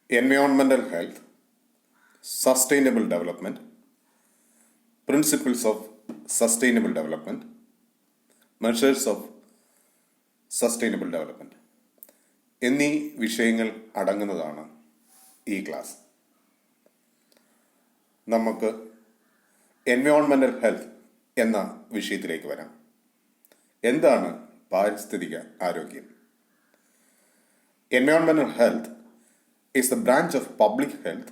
Environmental health, sustainable development, principles of sustainable development, measures of sustainable development എന്നീ വിഷയങ്ങൾ അടങ്ങുന്നതാണ് ഈ ക്ലാസ്. നമുക്ക് എൻവയോൺമെൻ്റൽ ഹെൽത്ത് എന്ന വിഷയത്തിലേക്ക് വരാം. എന്താണ് പാരിസ്ഥിതിക ആരോഗ്യം? എൻവയോൺമെൻ്റൽ health is the branch of public health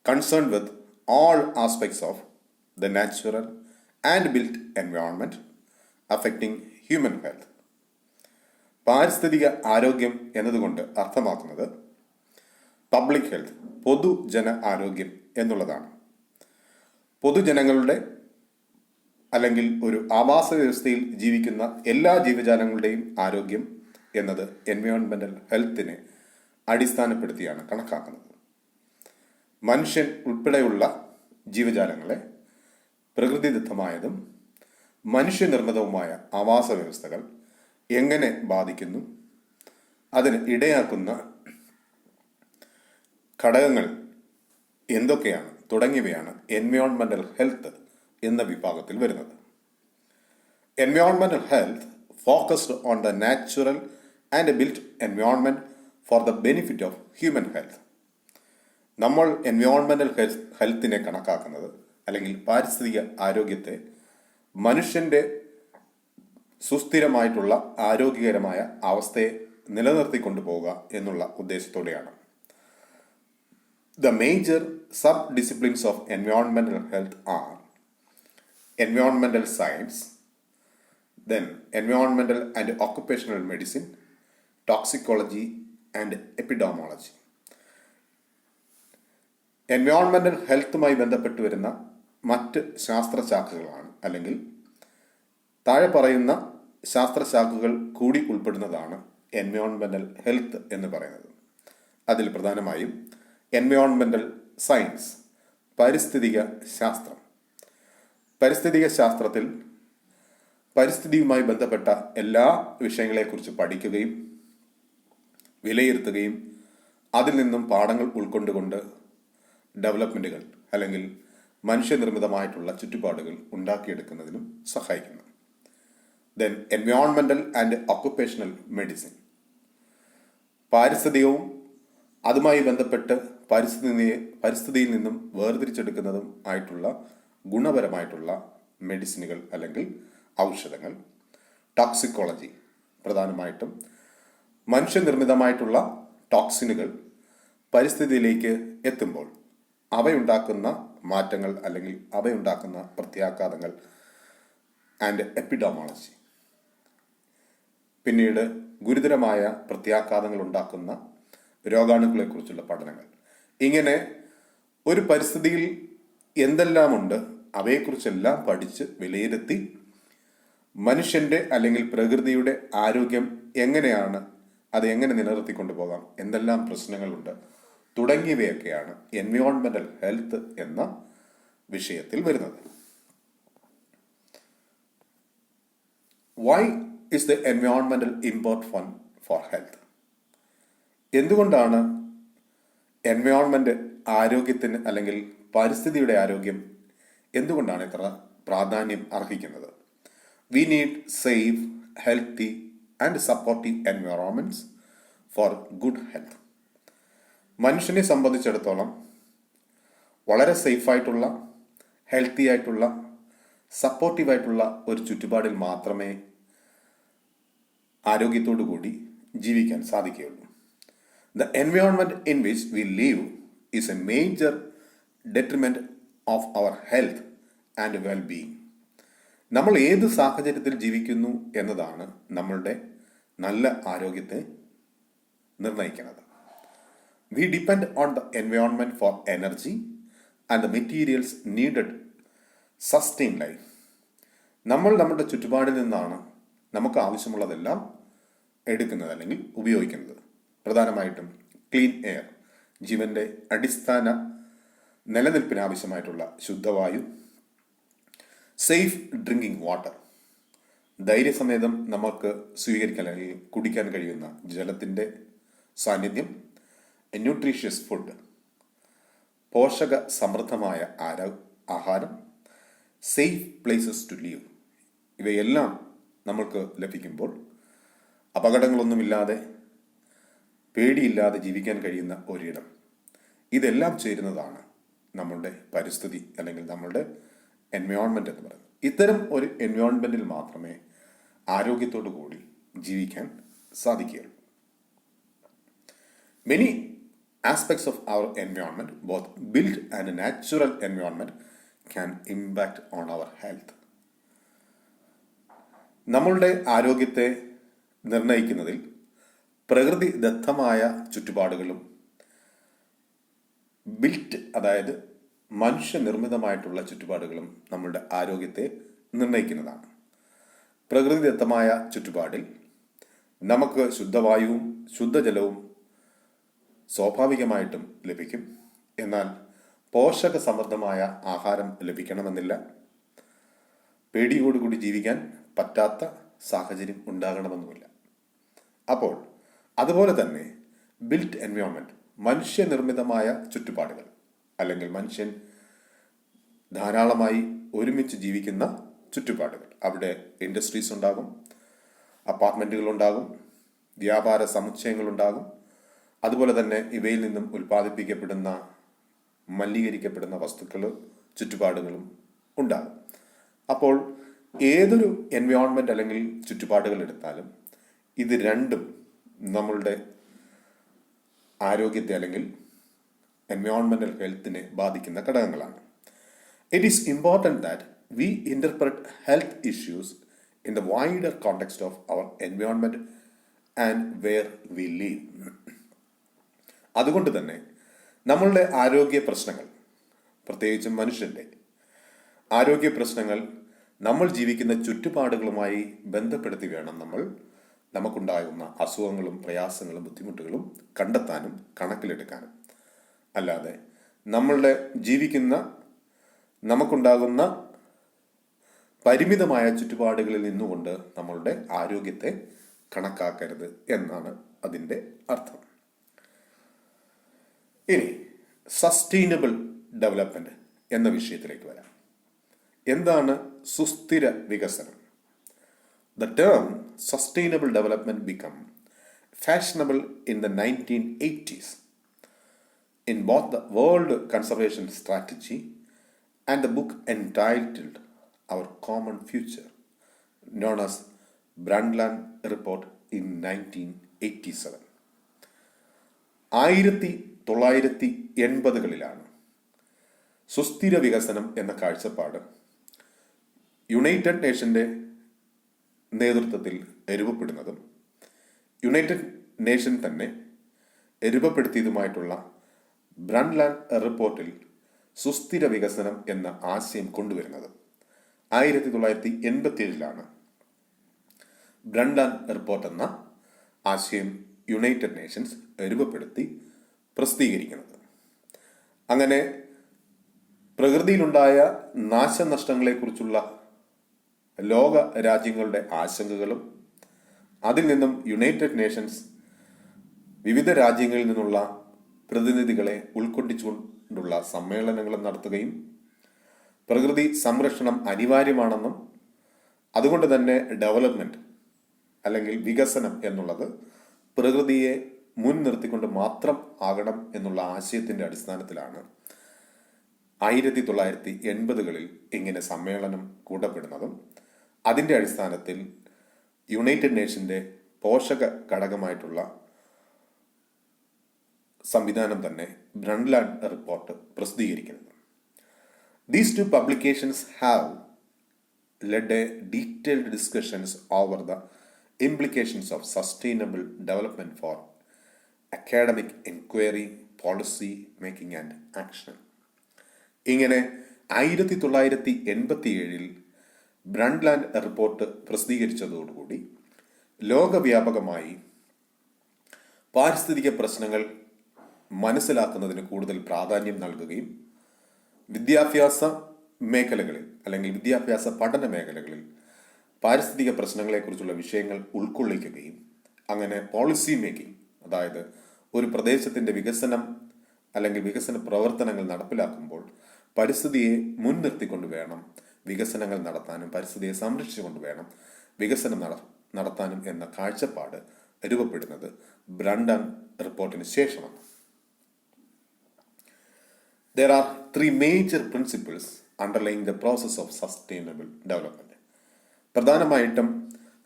concerned with all aspects of the natural and built environment affecting human health. പാരിസ്ഥിതിക ആരോഗ്യം എന്നതുകൊണ്ട് അർത്ഥമാക്കുന്നത് പബ്ലിക് ഹെൽത്ത്, പൊതുജന ആരോഗ്യം എന്നുള്ളതാണ്. പൊതുജനങ്ങളുടെ അല്ലെങ്കിൽ ഒരു ആവാസ വ്യവസ്ഥയിൽ ജീവിക്കുന്ന എല്ലാ ജീവജാലങ്ങളുടെയും ആരോഗ്യം എന്നത് എൻവയോൺമെൻ്റൽ ഹെൽത്തിനെ അടിസ്ഥാനപ്പെടുത്തിയാണ് കണക്കാക്കുന്നത്. മനുഷ്യൻ ഉൾപ്പെടെയുള്ള ജീവജാലങ്ങളെ പ്രകൃതിദത്തമായതും മനുഷ്യനിർമ്മിതവുമായ ആവാസ വ്യവസ്ഥകൾ എങ്ങനെ ബാധിക്കുന്നു, അതിന് ഇടയാക്കുന്ന ഘടകങ്ങൾ എന്തൊക്കെയാണ് തുടങ്ങിയവയാണ് എൻവയോൺമെൻ്റൽ ഹെൽത്ത് എന്ന വിഭാഗത്തിൽ വരുന്നത്. എൻവയോൺമെൻ്റൽ health focused on the natural and built environment for the benefit of human health. നമ്മൾ എൻവയോൺമെൻ്റൽ ഹെൽത്തിനെ കണക്കാക്കുന്നത് അല്ലെങ്കിൽ പാരിസ്ഥിതിക ആരോഗ്യത്തെ മനുഷ്യൻ്റെ സുസ്ഥിരമായിട്ടുള്ള ആരോഗ്യകരമായ അവസ്ഥയെ നിലനിർത്തിക്കൊണ്ടു പോവുക എന്നുള്ള ഉദ്ദേശത്തോടെയാണ്. The major sub disciplines of എൻവയോൺമെൻ്റൽ health R എൻവയോൺമെൻ്റൽ science, then എൻവയോൺമെൻ്റൽ and occupational medicine, toxicology and എപ്പിഡോമോളജി. എൻവയോൺമെൻ്റൽ ഹെൽത്തുമായി ബന്ധപ്പെട്ട് വരുന്ന മറ്റ് ശാസ്ത്രശാഖകളാണ് അല്ലെങ്കിൽ താഴെ പറയുന്ന ശാസ്ത്രശാഖകൾ കൂടി ഉൾപ്പെടുന്നതാണ് എൻവയോൺമെൻ്റൽ ഹെൽത്ത് എന്ന് പറയുന്നത്. അതിൽ പ്രധാനമായും എൻവയോൺമെൻ്റൽ സയൻസ്, പാരിസ്ഥിതിക ശാസ്ത്രം. പാരിസ്ഥിതിക ശാസ്ത്രത്തിൽ പരിസ്ഥിതിയുമായി ബന്ധപ്പെട്ട എല്ലാ വിഷയങ്ങളെക്കുറിച്ച് പഠിക്കുകയും വിലയിരുത്തുകയും അതിൽ നിന്നും പാഠങ്ങൾ ഉൾക്കൊണ്ടുകൊണ്ട് ഡെവലപ്മെൻറ്റുകൾ അല്ലെങ്കിൽ മനുഷ്യനിർമ്മിതമായിട്ടുള്ള ചുറ്റുപാടുകൾ ഉണ്ടാക്കിയെടുക്കുന്നതിനും സഹായിക്കുന്നു. ദെൻ എൻവയോൺമെൻ്റൽ ആൻഡ് ഓക്കുപേഷണൽ മെഡിസിൻ, പാരിസ്ഥിതികവും അതുമായി ബന്ധപ്പെട്ട് പരിസ്ഥിതിയിൽ നിന്നും വേർതിരിച്ചെടുക്കുന്നതും ആയിട്ടുള്ള ഗുണപരമായിട്ടുള്ള മെഡിസിനുകൾ അല്ലെങ്കിൽ ഔഷധങ്ങൾ. ടോക്സിക്കോളജി, പ്രധാനമായിട്ടും മനുഷ്യനിർമ്മിതമായിട്ടുള്ള ടോക്സിനുകൾ പരിസ്ഥിതിയിലേക്ക് എത്തുമ്പോൾ അവയുണ്ടാക്കുന്ന മാറ്റങ്ങൾ അല്ലെങ്കിൽ അവയുണ്ടാക്കുന്ന പ്രത്യാഘാതങ്ങൾ. ആൻഡ് എപ്പിഡോമോളജി, പിന്നീട് ഗുരുതരമായ പ്രത്യാഘാതങ്ങൾ ഉണ്ടാക്കുന്ന രോഗാണുക്കളെക്കുറിച്ചുള്ള പഠനങ്ങൾ. ഇങ്ങനെ ഒരു പരിസ്ഥിതിയിൽ എന്തെല്ലാമുണ്ട് അവയെക്കുറിച്ചെല്ലാം പഠിച്ച് വിലയിരുത്തി മനുഷ്യൻ്റെ അല്ലെങ്കിൽ പ്രകൃതിയുടെ ആരോഗ്യം എങ്ങനെയാണ്, അത് എങ്ങനെ നിലനിർത്തിക്കൊണ്ടു പോകാം, എന്തെല്ലാം പ്രശ്നങ്ങളുണ്ട് തുടങ്ങിയവയൊക്കെയാണ് എൻവയോൺമെൻ്റൽ ഹെൽത്ത് എന്ന വിഷയത്തിൽ വരുന്നത്. വൈ ഇസ് ദ എൻവയോൺമെൻ്റൽ ഇമ്പോർട്ടൻറ്റ് ഫോർ ഹെൽത്ത്? എന്തുകൊണ്ടാണ് എൻവയോൺമെൻ്റ് ആരോഗ്യത്തിന് അല്ലെങ്കിൽ പരിസ്ഥിതിയുടെ ആരോഗ്യം എന്തുകൊണ്ടാണ് ഇത്ര പ്രാധാന്യം അർഹിക്കുന്നത്? We need safe, healthy and supportive environments for good health. മനുഷ്യനെ സംബന്ധിച്ചിടത്തോളം വളരെ സേഫായിട്ടുള്ള, ഹെൽത്തി ആയിട്ടുള്ള, സപ്പോർട്ടീവായിട്ടുള്ള ഒരു ചുറ്റുപാടിൽ മാത്രമേ ആരോഗ്യത്തോടു കൂടി ജീവിക്കാൻ സാധിക്കുകയുള്ളൂ. The environment in which we live is a major detriment of our health and wellbeing. നമ്മൾ ഏത് സാഹചര്യത്തിൽ ജീവിക്കുന്നു എന്നതാണ് നമ്മളുടെ നല്ല ആരോഗ്യത്തെ നിർണ്ണയിക്കുന്നത്. We depend on the environment for energy and the materials needed sustain life. നമ്മൾ നമ്മുടെ ചുറ്റുപാടിൽ നിന്നാണ് നമുക്ക് ആവശ്യമുള്ളതെല്ലാം എടുക്കുന്നത് അല്ലെങ്കിൽ ഉപയോഗിക്കുന്നത്. പ്രധാനമായിട്ടും ക്ലീൻ എയർ, ജീവൻ്റെ അടിസ്ഥാന നിലനിൽപ്പിന് ആവശ്യമായിട്ടുള്ള ശുദ്ധവായു. സേഫ് ഡ്രിങ്കിങ് വാട്ടർ, ധൈര്യസമേതം നമുക്ക് സ്വീകരിക്കാൻ അല്ലെങ്കിൽ കുടിക്കാൻ കഴിയുന്ന ജലത്തിൻ്റെ സാന്നിധ്യം. ന്യൂട്രീഷ്യസ് ഫുഡ്, പോഷക സമൃദ്ധമായ ആഹാരം, സേഫ് പ്ലേസസ് ടു ലീവ്, ഇവയെല്ലാം നമ്മൾക്ക് ലഭിക്കുമ്പോൾ അപകടങ്ങളൊന്നുമില്ലാതെ പേടിയില്ലാതെ ജീവിക്കാൻ കഴിയുന്ന ഒരിടം, ഇതെല്ലാം ചേരുന്നതാണ് നമ്മളുടെ പരിസ്ഥിതി അല്ലെങ്കിൽ നമ്മളുടെ എൻവയോൺമെൻറ്റ് എന്ന് പറയുന്നത്. ഇത്തരം ഒരു എൻവയോൺമെൻറ്റിൽ മാത്രമേ ആരോഗ്യത്തോടു കൂടി ജീവിക്കാൻ സാധിക്കുകയുള്ളൂ. Many aspects of our environment, both built and natural environment, can impact on our health. നമ്മളുടെ ആരോഗ്യത്തെ നിർണ്ണയിക്കുന്നതിൽ പ്രകൃതി ദത്തമായ ചുറ്റുപാടുകളും ബിൽറ്റ്, അതായത് മനുഷ്യനിർമ്മിതമായിട്ടുള്ള ചുറ്റുപാടുകളും നമ്മളുടെ ആരോഗ്യത്തെ നിർണ്ണയിക്കുന്നതാണ്. പ്രകൃതിദത്തമായ ചുറ്റുപാടിൽ നമുക്ക് ശുദ്ധവായുവും ശുദ്ധജലവും സ്വാഭാവികമായിട്ടും ലഭിക്കും. എന്നാൽ പോഷക സമൃദ്ധമായ ആഹാരം ലഭിക്കണമെന്നില്ല. പേടിയോടുകൂടി ജീവിക്കാൻ പറ്റാത്ത സാഹചര്യം ഉണ്ടാകണമെന്നുമില്ല. അപ്പോൾ അതുപോലെ തന്നെ ബിൽറ്റ് എൻവയോൺമെൻറ്റ്, മനുഷ്യനിർമ്മിതമായ ചുറ്റുപാടുകൾ അല്ലെങ്കിൽ മനുഷ്യൻ ധാരാളമായി ഒരുമിച്ച് ജീവിക്കുന്ന ചുറ്റുപാടുകൾ, അവിടെ ഇൻഡസ്ട്രീസ് ഉണ്ടാകും, അപ്പാർട്ട്മെൻറ്റുകളുണ്ടാകും, വ്യാപാര സമുച്ചയങ്ങളുണ്ടാകും, അതുപോലെ തന്നെ ഇവയിൽ നിന്നും ഉൽപ്പാദിപ്പിക്കപ്പെടുന്ന മലിനീകരിക്കപ്പെടുന്ന വസ്തുക്കൾ ചുറ്റുപാടുകളും ഉണ്ടാകും. അപ്പോൾ ഏതൊരു എൻവയോൺമെൻറ്റ് അല്ലെങ്കിൽ ചുറ്റുപാടുകൾ എടുത്താലും ഇത് രണ്ടും നമ്മളുടെ ആരോഗ്യത്തെ അല്ലെങ്കിൽ എൻവയോൺമെൻ്റൽ ഹെൽത്തിനെ ബാധിക്കുന്ന ഘടകങ്ങളാണ്. It is important that we interpret health issues in the wider context of our environment and where we live. അതുകൊണ്ട് തന്നെ നമ്മളുടെ ആരോഗ്യ പ്രശ്നങ്ങൾ, പ്രത്യേകിച്ചും മനുഷ്യൻ്റെ ആരോഗ്യ പ്രശ്നങ്ങൾ നമ്മൾ ജീവിക്കുന്ന ചുറ്റുപാടുകളുമായി ബന്ധപ്പെടുത്തി വേണം നമുക്കുണ്ടാകുന്ന അസുഖങ്ങളും പ്രയാസങ്ങളും ബുദ്ധിമുട്ടുകളും കണ്ടെത്താനും കണക്കിലെടുക്കാനും. അല്ലാതെ നമുക്കുണ്ടാകുന്ന പരിമിതമായ ചുറ്റുപാടുകളിൽ നിന്നുകൊണ്ട് നമ്മളുടെ ആരോഗ്യത്തെ കണക്കാക്കരുത് എന്നാണ് അതിൻ്റെ അർത്ഥം. ഇനി സസ്റ്റൈനബിൾ ഡെവലപ്മെൻറ്റ് എന്ന വിഷയത്തിലേക്ക് വരാം. എന്താണ് സുസ്ഥിര വികസനം? The term sustainable development became fashionable in the 1980s in both the World Conservation Strategy and the book entitled Our Common Future, known as Brundtland Report in 1987. 1980-കളിലാണ് സുസ്ഥിര വികസനം എന്ന കാഴ്ചപ്പാട് യുണൈറ്റഡ് നേഷൻ്റെ നേതൃത്വത്തിൽ രൂപപ്പെടുന്നതും യുണൈറ്റഡ് നേഷൻ തന്നെ രൂപപ്പെടുത്തിയതുമായിട്ടുള്ള ബ്രണ്ട്ലാൻഡ് റിപ്പോർട്ടിൽ സുസ്ഥിര വികസനം എന്ന ആശയം കൊണ്ടുവരുന്നത്. 1987 ബ്രണ്ട്ലാൻഡ് റിപ്പോർട്ട് എന്ന ആശയം യുണൈറ്റഡ് നേഷൻസ് രൂപപ്പെടുത്തി പ്രസിദ്ധീകരിക്കുന്നത്. അങ്ങനെ പ്രകൃതിയിലുണ്ടായ നാശനഷ്ടങ്ങളെക്കുറിച്ചുള്ള ലോക രാജ്യങ്ങളുടെ ആശങ്കകളും അതിൽ നിന്നും യുണൈറ്റഡ് നേഷൻസ് വിവിധ രാജ്യങ്ങളിൽ നിന്നുള്ള പ്രതിനിധികളെ ഉൾക്കൊള്ളിച്ചുകൊണ്ടുള്ള സമ്മേളനങ്ങൾ നടത്തുകയും പ്രകൃതി സംരക്ഷണം അനിവാര്യമാണെന്നും അതുകൊണ്ട് തന്നെ ഡെവലപ്മെൻറ്റ് അല്ലെങ്കിൽ വികസനം എന്നുള്ളത് പ്രകൃതിയെ മുൻനിർത്തിക്കൊണ്ട് മാത്രം ആകണം എന്നുള്ള ആശയത്തിൻ്റെ അടിസ്ഥാനത്തിലാണ് 1980-കളിൽ ഇങ്ങനെ സമ്മേളനം കൂടപ്പെടുന്നതും അതിൻ്റെ അടിസ്ഥാനത്തിൽ യുണൈറ്റഡ് നേഷൻ്റെ പോഷക ഘടകമായിട്ടുള്ള സംവിധാനം തന്നെ ബ്രണ്ട്ലാൻഡ് റിപ്പോർട്ട് പ്രസിദ്ധീകരിക്കുന്നത്. These two publications have led a detailed discussions over the implications of sustainable development for academic inquiry, policy making and action. ഇങ്ങനെ 1987 ബ്രണ്ട്ലാൻഡ് റിപ്പോർട്ട് പ്രസിദ്ധീകരിച്ചതോടുകൂടി ലോകവ്യാപകമായി പാരിസ്ഥിതിക പ്രശ്നങ്ങൾ മനസ്സിലാക്കുന്നതിന് കൂടുതൽ പ്രാധാന്യം നൽകുകയും വിദ്യാഭ്യാസ മേഖലകളിൽ അല്ലെങ്കിൽ വിദ്യാഭ്യാസ പഠന മേഖലകളിൽ പാരിസ്ഥിതിക പ്രശ്നങ്ങളെക്കുറിച്ചുള്ള വിഷയങ്ങൾ ഉൾക്കൊള്ളിക്കുകയും അങ്ങനെ പോളിസി മേക്കിംഗ്, അതായത് ഒരു പ്രദേശത്തിൻ്റെ വികസനം അല്ലെങ്കിൽ വികസന പ്രവർത്തനങ്ങൾ നടപ്പിലാക്കുമ്പോൾ പരിസ്ഥിതിയെ മുൻനിർത്തിക്കൊണ്ട് വേണം വികസനങ്ങൾ നടത്താനും പരിസ്ഥിതിയെ സംരക്ഷിച്ചുകൊണ്ട് വേണം വികസനം നടത്താനും എന്ന കാഴ്ചപ്പാട് രൂപപ്പെടുന്നത് ബ്രണ്ടൺ റിപ്പോർട്ടിന് ശേഷമാണ്. There are three major principles underlying the process of sustainable development. പ്രധാനമായിട്ടും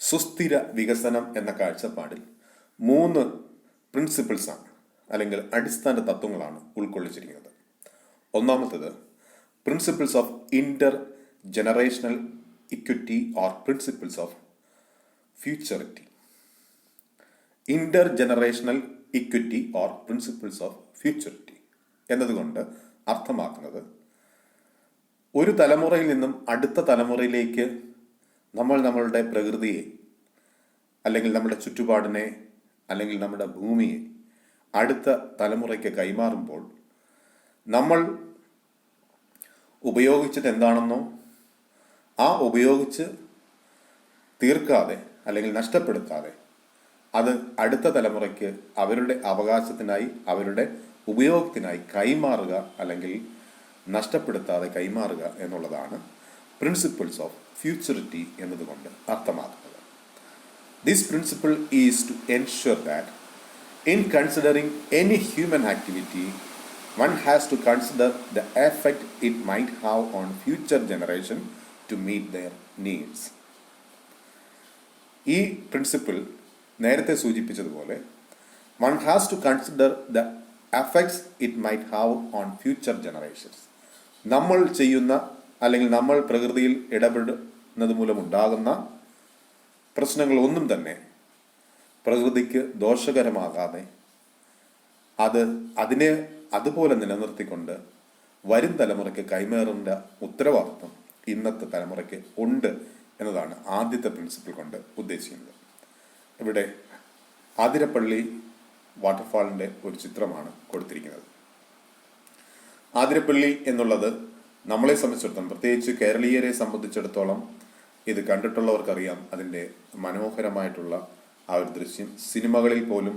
സുസ്ഥിര വികസനം എന്ന കാഴ്ചപ്പാടിൽ 3 പ്രിൻസിപ്പിൾസാണ് അല്ലെങ്കിൽ അടിസ്ഥാന തത്വങ്ങളാണ് ഉൾക്കൊള്ളിച്ചിരിക്കുന്നത്. ഒന്നാമത്തേത് principles of Inter generational equity or principles of ഫ്യൂച്ചറിറ്റി. Inter generational equity or principles of futurity എന്നതുകൊണ്ട് അർത്ഥമാക്കുന്നത് ഒരു തലമുറയിൽ നിന്നും അടുത്ത തലമുറയിലേക്ക് നമ്മൾ നമ്മളുടെ പ്രകൃതിയെ അല്ലെങ്കിൽ നമ്മുടെ ചുറ്റുപാടിനെ അല്ലെങ്കിൽ നമ്മുടെ ഭൂമിയെ അടുത്ത തലമുറയ്ക്ക് കൈമാറുമ്പോൾ നമ്മൾ ഉപയോഗിച്ചത് എന്താണെന്നോ ആ ഉപയോഗിച്ച് തീർക്കാതെ അല്ലെങ്കിൽ നഷ്ടപ്പെടുത്താതെ അത് അടുത്ത തലമുറയ്ക്ക് അവരുടെ അവകാശത്തിനായി അവരുടെ ഉപയോഗത്തിനായി കൈമാറുക അല്ലെങ്കിൽ നഷ്ടപ്പെടുത്താതെ കൈമാറുക എന്നുള്ളതാണ് പ്രിൻസിപ്പിൾസ് ഓഫ് ഫ്യൂച്ചറിറ്റി എന്നതുകൊണ്ട് അർത്ഥമാക്കുന്നത്. This principle is to ensure that in considering any human activity, one has to consider the effect it might have on future generation to meet their needs. ഈ പ്രിൻസിപ്പിൾ നേരത്തെ സൂചിപ്പിച്ചതുപോലെ one has to consider the effects it might have on future generations. നമ്മൾ ചെയ്യുന്ന അല്ലെങ്കിൽ നമ്മൾ പ്രകൃതിയിൽ ഇടപെടുന്നത് മൂലമുണ്ടാകുന്ന പ്രശ്നങ്ങളൊന്നും തന്നെ പ്രകൃതിക്ക് ദോഷകരമാകാതെ അതിനെ അതുപോലെ നിലനിർത്തിക്കൊണ്ട് വരും തലമുറയ്ക്ക് കൈമാറേണ്ട ഉത്തരവാദിത്വം ഇന്നത്തെ തലമുറയ്ക്ക് ഉണ്ട് എന്നതാണ് ആദ്യത്തെ പ്രിൻസിപ്പിൾ കൊണ്ട് ഉദ്ദേശിക്കുന്നത്. ഇവിടെ ആതിരപ്പള്ളി വാട്ടർഫാളിൻ്റെ ഒരു ചിത്രമാണ് കൊടുത്തിരിക്കുന്നത്. ആതിരപ്പള്ളി എന്നുള്ളത് നമ്മളെ സംബന്ധിച്ചിടത്തോളം, പ്രത്യേകിച്ച് കേരളീയരെ സംബന്ധിച്ചിടത്തോളം ഇത് കണ്ടിട്ടുള്ളവർക്കറിയാം അതിൻ്റെ മനോഹരമായിട്ടുള്ള ആ ഒരു ദൃശ്യം. സിനിമകളിൽ പോലും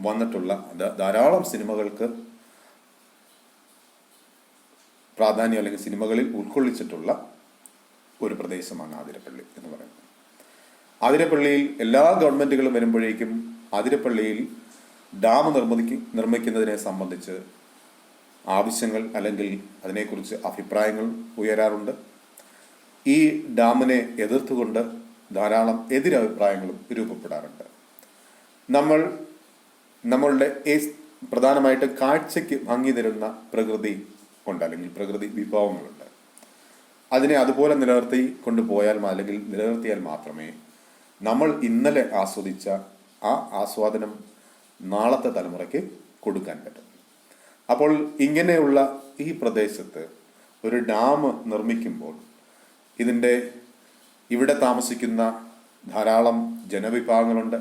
വന്നിട്ടുള്ള ധാരാളം സിനിമകൾക്ക് പ്രാധാന്യം അല്ലെങ്കിൽ സിനിമകളിൽ ഉൾക്കൊള്ളിച്ചിട്ടുള്ള ഒരു പ്രദേശമാണ് ആതിരപ്പള്ളി എന്ന് പറയുന്നത്. ആതിരപ്പള്ളിയിൽ എല്ലാ ഗവൺമെൻറ്റുകളും വരുമ്പോഴേക്കും ആതിരപ്പള്ളിയിൽ ഡാം നിർമ്മിക്കുന്നതിനെ സംബന്ധിച്ച് ആവശ്യങ്ങൾ അല്ലെങ്കിൽ അതിനെക്കുറിച്ച് അഭിപ്രായങ്ങൾ ഉയരാറുണ്ട്. ഈ ഡാമിനെ എതിർത്തുകൊണ്ട് ധാരാളം എതിരഭിപ്രായങ്ങളും രൂപപ്പെടാറുണ്ട്. നമ്മളുടെ പ്രധാനമായിട്ട് കാഴ്ചയ്ക്ക് ഭംഗി തരുന്ന പ്രകൃതി ഉണ്ട് അല്ലെങ്കിൽ പ്രകൃതി വിഭവങ്ങളുണ്ട്. അതിനെ അതുപോലെ നിലനിർത്തി കൊണ്ടുപോയാൽ അല്ലെങ്കിൽ നിലനിർത്തിയാൽ മാത്രമേ നമ്മൾ ഇന്നലെ ആസ്വദിച്ച ആ ആസ്വാദനം നാളത്തെ തലമുറയ്ക്ക് കൊടുക്കാൻ പറ്റും. അപ്പോൾ ഇങ്ങനെയുള്ള ഈ പ്രദേശത്ത് ഒരു ഡാം നിർമ്മിക്കുമ്പോൾ ഇവിടെ താമസിക്കുന്ന ധാരാളം ജനവിഭാഗങ്ങളുണ്ട്.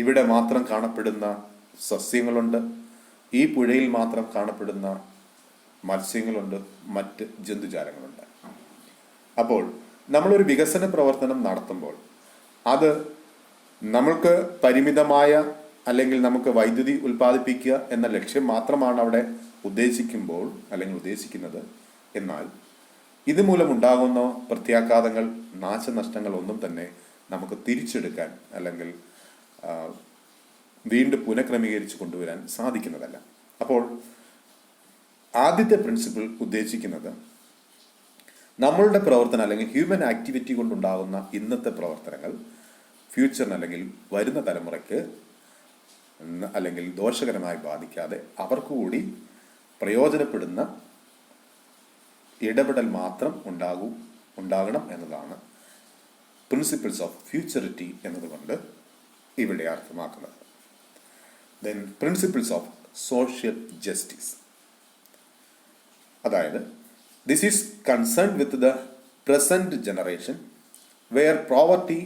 ഇവിടെ മാത്രം കാണപ്പെടുന്ന സസ്യങ്ങളുണ്ട്. ഈ പുഴയിൽ മാത്രം കാണപ്പെടുന്ന മത്സ്യങ്ങളുണ്ട്. മറ്റ് ജന്തുജാലങ്ങളുണ്ട്. അപ്പോൾ നമ്മളൊരു വികസന പ്രവർത്തനം നടത്തുമ്പോൾ അത് നമ്മൾക്ക് പരിമിതമായ അല്ലെങ്കിൽ നമുക്ക് വൈദ്യുതി ഉൽപ്പാദിപ്പിക്കുക എന്ന ലക്ഷ്യം മാത്രമാണ് അവിടെ ഉദ്ദേശിക്കുന്നത്. എന്നാൽ ഇതുമൂലം ഉണ്ടാകുന്ന പ്രത്യാഘാതങ്ങൾ, നാശനഷ്ടങ്ങൾ ഒന്നും തന്നെ നമുക്ക് തിരിച്ചെടുക്കാൻ അല്ലെങ്കിൽ വീണ്ടും പുനഃക്രമീകരിച്ച് കൊണ്ടുവരാൻ സാധിക്കുന്നതല്ല. അപ്പോൾ ആദ്യത്തെ പ്രിൻസിപ്പിൾ ഉദ്ദേശിക്കുന്നത് നമ്മളുടെ പ്രവർത്തനം അല്ലെങ്കിൽ ഹ്യൂമൻ ആക്ടിവിറ്റി കൊണ്ടുണ്ടാകുന്ന ഇന്നത്തെ പ്രവർത്തനങ്ങൾ ഫ്യൂച്ചറിന് അല്ലെങ്കിൽ വരുന്ന തലമുറയ്ക്ക് അല്ലെങ്കിൽ ദോഷകരമായി ബാധിക്കാതെ അവർക്ക് കൂടി പ്രയോജനപ്പെടുന്ന ഇടപെടൽ മാത്രം ഉണ്ടാകണം എന്നതാണ് പ്രിൻസിപ്പിൾസ് ഓഫ് ഫ്യൂച്ചറിറ്റി എന്നതുകൊണ്ട് ഇവിടെ അർത്ഥമാക്കുന്നത്. Then principles of social justice, അതായത് this is concerned with the present generation where poverty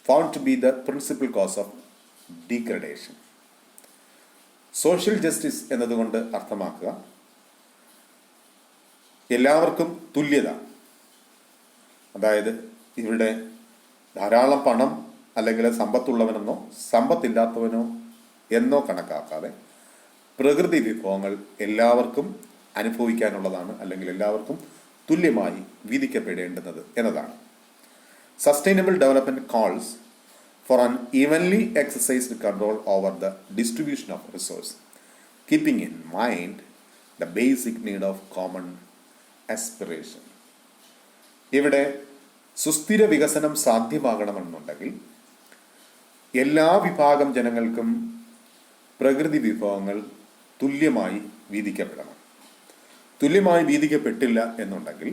found to be the principal cause of degradation. Social justice എന്നതുകൊണ്ട് അർത്ഥമാക്കുക എല്ലാവർക്കും തുല്യത. അതായത് ഇവിടെ ധാരാളം പണം അല്ലെങ്കിൽ സമ്പത്തുള്ളവനെന്നോ സമ്പത്തില്ലാത്തവനോ എന്നോ കണക്കാക്കാതെ പ്രകൃതി വിഭവങ്ങൾ എല്ലാവർക്കും അനുഭവിക്കാനുള്ളതാണ്, അല്ലെങ്കിൽ എല്ലാവർക്കും തുല്യമായി വീതിക്കപ്പെടേണ്ടുന്നത് എന്നതാണ്. Sustainable development calls for an evenly exercised control over the distribution of resource, keeping in mind the basic need of common aspiration. ഇവിടെ സുസ്ഥിര വികസനം സാധ്യമാകണമെന്നുണ്ടെങ്കിൽ എല്ലാ വിഭാഗം ജനങ്ങൾക്കും പ്രകൃതി വിഭവങ്ങൾ തുല്യമായി വീതിക്കപ്പെടണം. തുല്യമായി വീതിക്കപ്പെട്ടില്ല എന്നുണ്ടെങ്കിൽ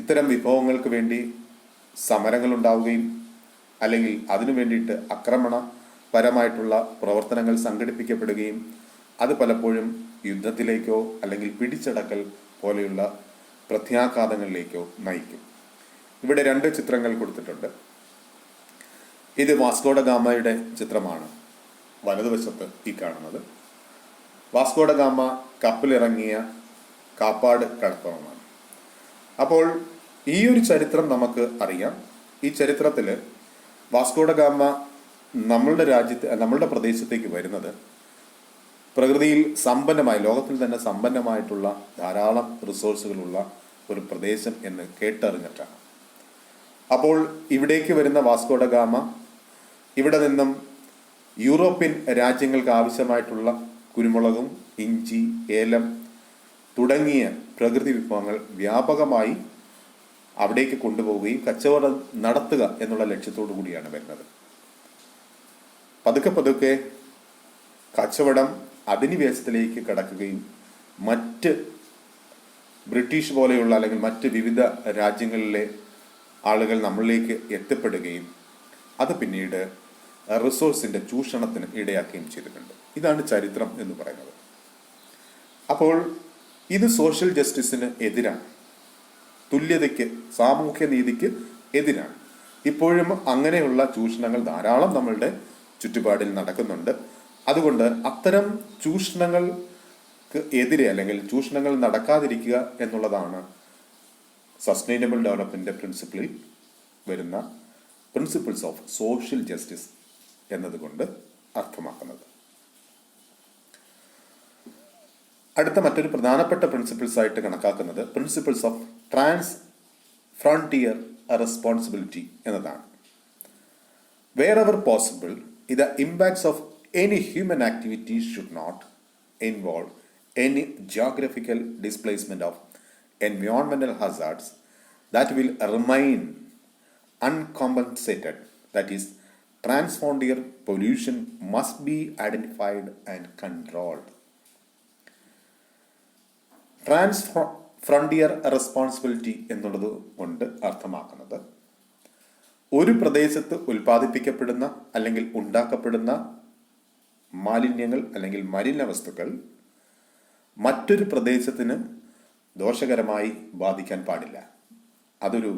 ഇത്തരം വിഭവങ്ങൾക്ക് വേണ്ടി സമരങ്ങൾ ഉണ്ടാവുകയും അല്ലെങ്കിൽ അതിനു വേണ്ടിയിട്ട് ആക്രമണപരമായിട്ടുള്ള പ്രവർത്തനങ്ങൾ സംഘടിപ്പിക്കപ്പെടുകയും അത് പലപ്പോഴും യുദ്ധത്തിലേക്കോ അല്ലെങ്കിൽ പിടിച്ചടക്കൽ പോലെയുള്ള പ്രത്യാഘാതങ്ങളിലേക്കോ നയിക്കും. ഇവിടെ 2 ചിത്രങ്ങൾ കൊടുത്തിട്ടുണ്ട്. ഇത് വാസ്കോഡ ഗാമയുടെ ചിത്രമാണ്. വലതുവശത്ത് ഈ കാണുന്നത് വാസ്കോഡ ഗാമ കപ്പലിറങ്ങിയ കാപ്പാട് കടപ്പുറമാണ്. അപ്പോൾ ഈ ഒരു ചരിത്രം നമുക്ക് അറിയാം. ഈ ചരിത്രത്തിൽ വാസ്കോഡ ഗാമ നമ്മളുടെ പ്രദേശത്തേക്ക് വരുന്നത് പ്രകൃതിയിൽ സമ്പന്നമായ, ലോകത്തിൽ തന്നെ സമ്പന്നമായിട്ടുള്ള ധാരാളം റിസോഴ്സുകളുള്ള ഒരു പ്രദേശം എന്ന് കേട്ടറിഞ്ഞിട്ടാണ്. അപ്പോൾ ഇവിടേക്ക് വരുന്ന വാസ്കോഡ ഗാമ ഇവിടെ നിന്നും യൂറോപ്യൻ രാജ്യങ്ങൾക്ക് ആവശ്യമായിട്ടുള്ള കുരുമുളകും ഇഞ്ചി, ഏലം തുടങ്ങിയ പ്രകൃതി വിഭവങ്ങൾ വ്യാപകമായി അവിടേക്ക് കൊണ്ടുപോവുകയും കച്ചവടം നടത്തുക എന്നുള്ള ലക്ഷ്യത്തോടു കൂടിയാണ് വരുന്നത്. പതുക്കെ പതുക്കെ കച്ചവടം അധിനിവേശത്തിലേക്ക് കടക്കുകയും മറ്റ് ബ്രിട്ടീഷ് പോലെയുള്ള അല്ലെങ്കിൽ മറ്റ് വിവിധ രാജ്യങ്ങളിലെ ആളുകൾ നമ്മളിലേക്ക് എത്തിപ്പെടുകയും അത് പിന്നീട് റിസോഴ്സിന്റെ ചൂഷണത്തിന് ഇടയാക്കുകയും ചെയ്തിട്ടുണ്ട്. ഇതാണ് ചരിത്രം എന്ന് പറയുന്നത്. അപ്പോൾ ഇത് സോഷ്യൽ ജസ്റ്റിസിന് എതിരാണ്, തുല്യതയ്ക്ക്, സാമൂഹ്യ നീതിക്ക് എതിരാണ്. ഇപ്പോഴും അങ്ങനെയുള്ള ചൂഷണങ്ങൾ ധാരാളം നമ്മളുടെ ചുറ്റുപാടിൽ നടക്കുന്നുണ്ട്. അതുകൊണ്ട് അത്തരം ചൂഷണങ്ങൾക്ക് എതിരെ അല്ലെങ്കിൽ ചൂഷണങ്ങൾ നടക്കാതിരിക്കുക എന്നുള്ളതാണ് സസ്റ്റൈനബിൾ ഡെവലപ്മെന്റ് പ്രിൻസിപ്പിളിൽ വരുന്ന പ്രിൻസിപ്പിൾസ് ഓഫ് സോഷ്യൽ ജസ്റ്റിസ് എന്നതുകൊണ്ട് അർത്ഥമാക്കുന്നത്. അടുത്ത മറ്റൊരു പ്രധാനപ്പെട്ട പ്രിൻസിപ്പിൾസ് ആയിട്ട് കണക്കാക്കുന്നത് principles of trans frontier responsibility എന്നതാണ്. Wherever possible the impacts of any human activity should not involve any geographical displacement of environmental hazards that will remain uncompensated. That is, transfrontier pollution must be identified and controlled. Transfrontier responsibility എന്നുള്ളത് കൊണ്ട് അർത്ഥമാക്കുന്നത് ഒരു പ്രദേശത്ത് ഉൽപ്പാദിപ്പിക്കപ്പെടുന്ന അല്ലെങ്കിൽ ഉണ്ടാക്കപ്പെടുന്ന മാലിന്യങ്ങൾ അല്ലെങ്കിൽ മലിന വസ്തുക്കൾ മറ്റൊരു പ്രദേശത്തിന് ദോഷകരമായി ബാധിക്കാൻ പാടില്ല. അതൊരു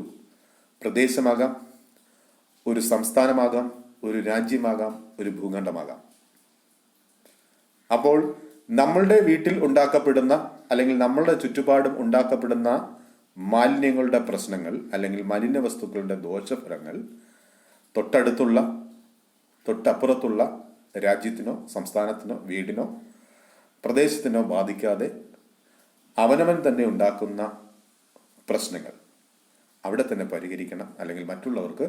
പ്രദേശമാകാം, ഒരു സംസ്ഥാനമാകാം, ഒരു രാജ്യമാകാം, ഒരു ഭൂഖണ്ഡമാകാം. അപ്പോൾ നമ്മളുടെ വീട്ടിൽ ഉണ്ടാക്കപ്പെടുന്ന അല്ലെങ്കിൽ നമ്മളുടെ ചുറ്റുപാടും ഉണ്ടാക്കപ്പെടുന്ന മാലിന്യങ്ങളുടെ പ്രശ്നങ്ങൾ അല്ലെങ്കിൽ മലിന വസ്തുക്കളുടെ ദോഷഫലങ്ങൾ തൊട്ടപ്പുറത്തുള്ള രാജ്യത്തിനോ സംസ്ഥാനത്തിനോ വീടിനോ പ്രദേശത്തിനോ ബാധിക്കാതെ അവനവൻ തന്നെ ഉണ്ടാക്കുന്ന പ്രശ്നങ്ങൾ അവിടെ തന്നെ പരിഹരിക്കണം, അല്ലെങ്കിൽ മറ്റുള്ളവർക്ക്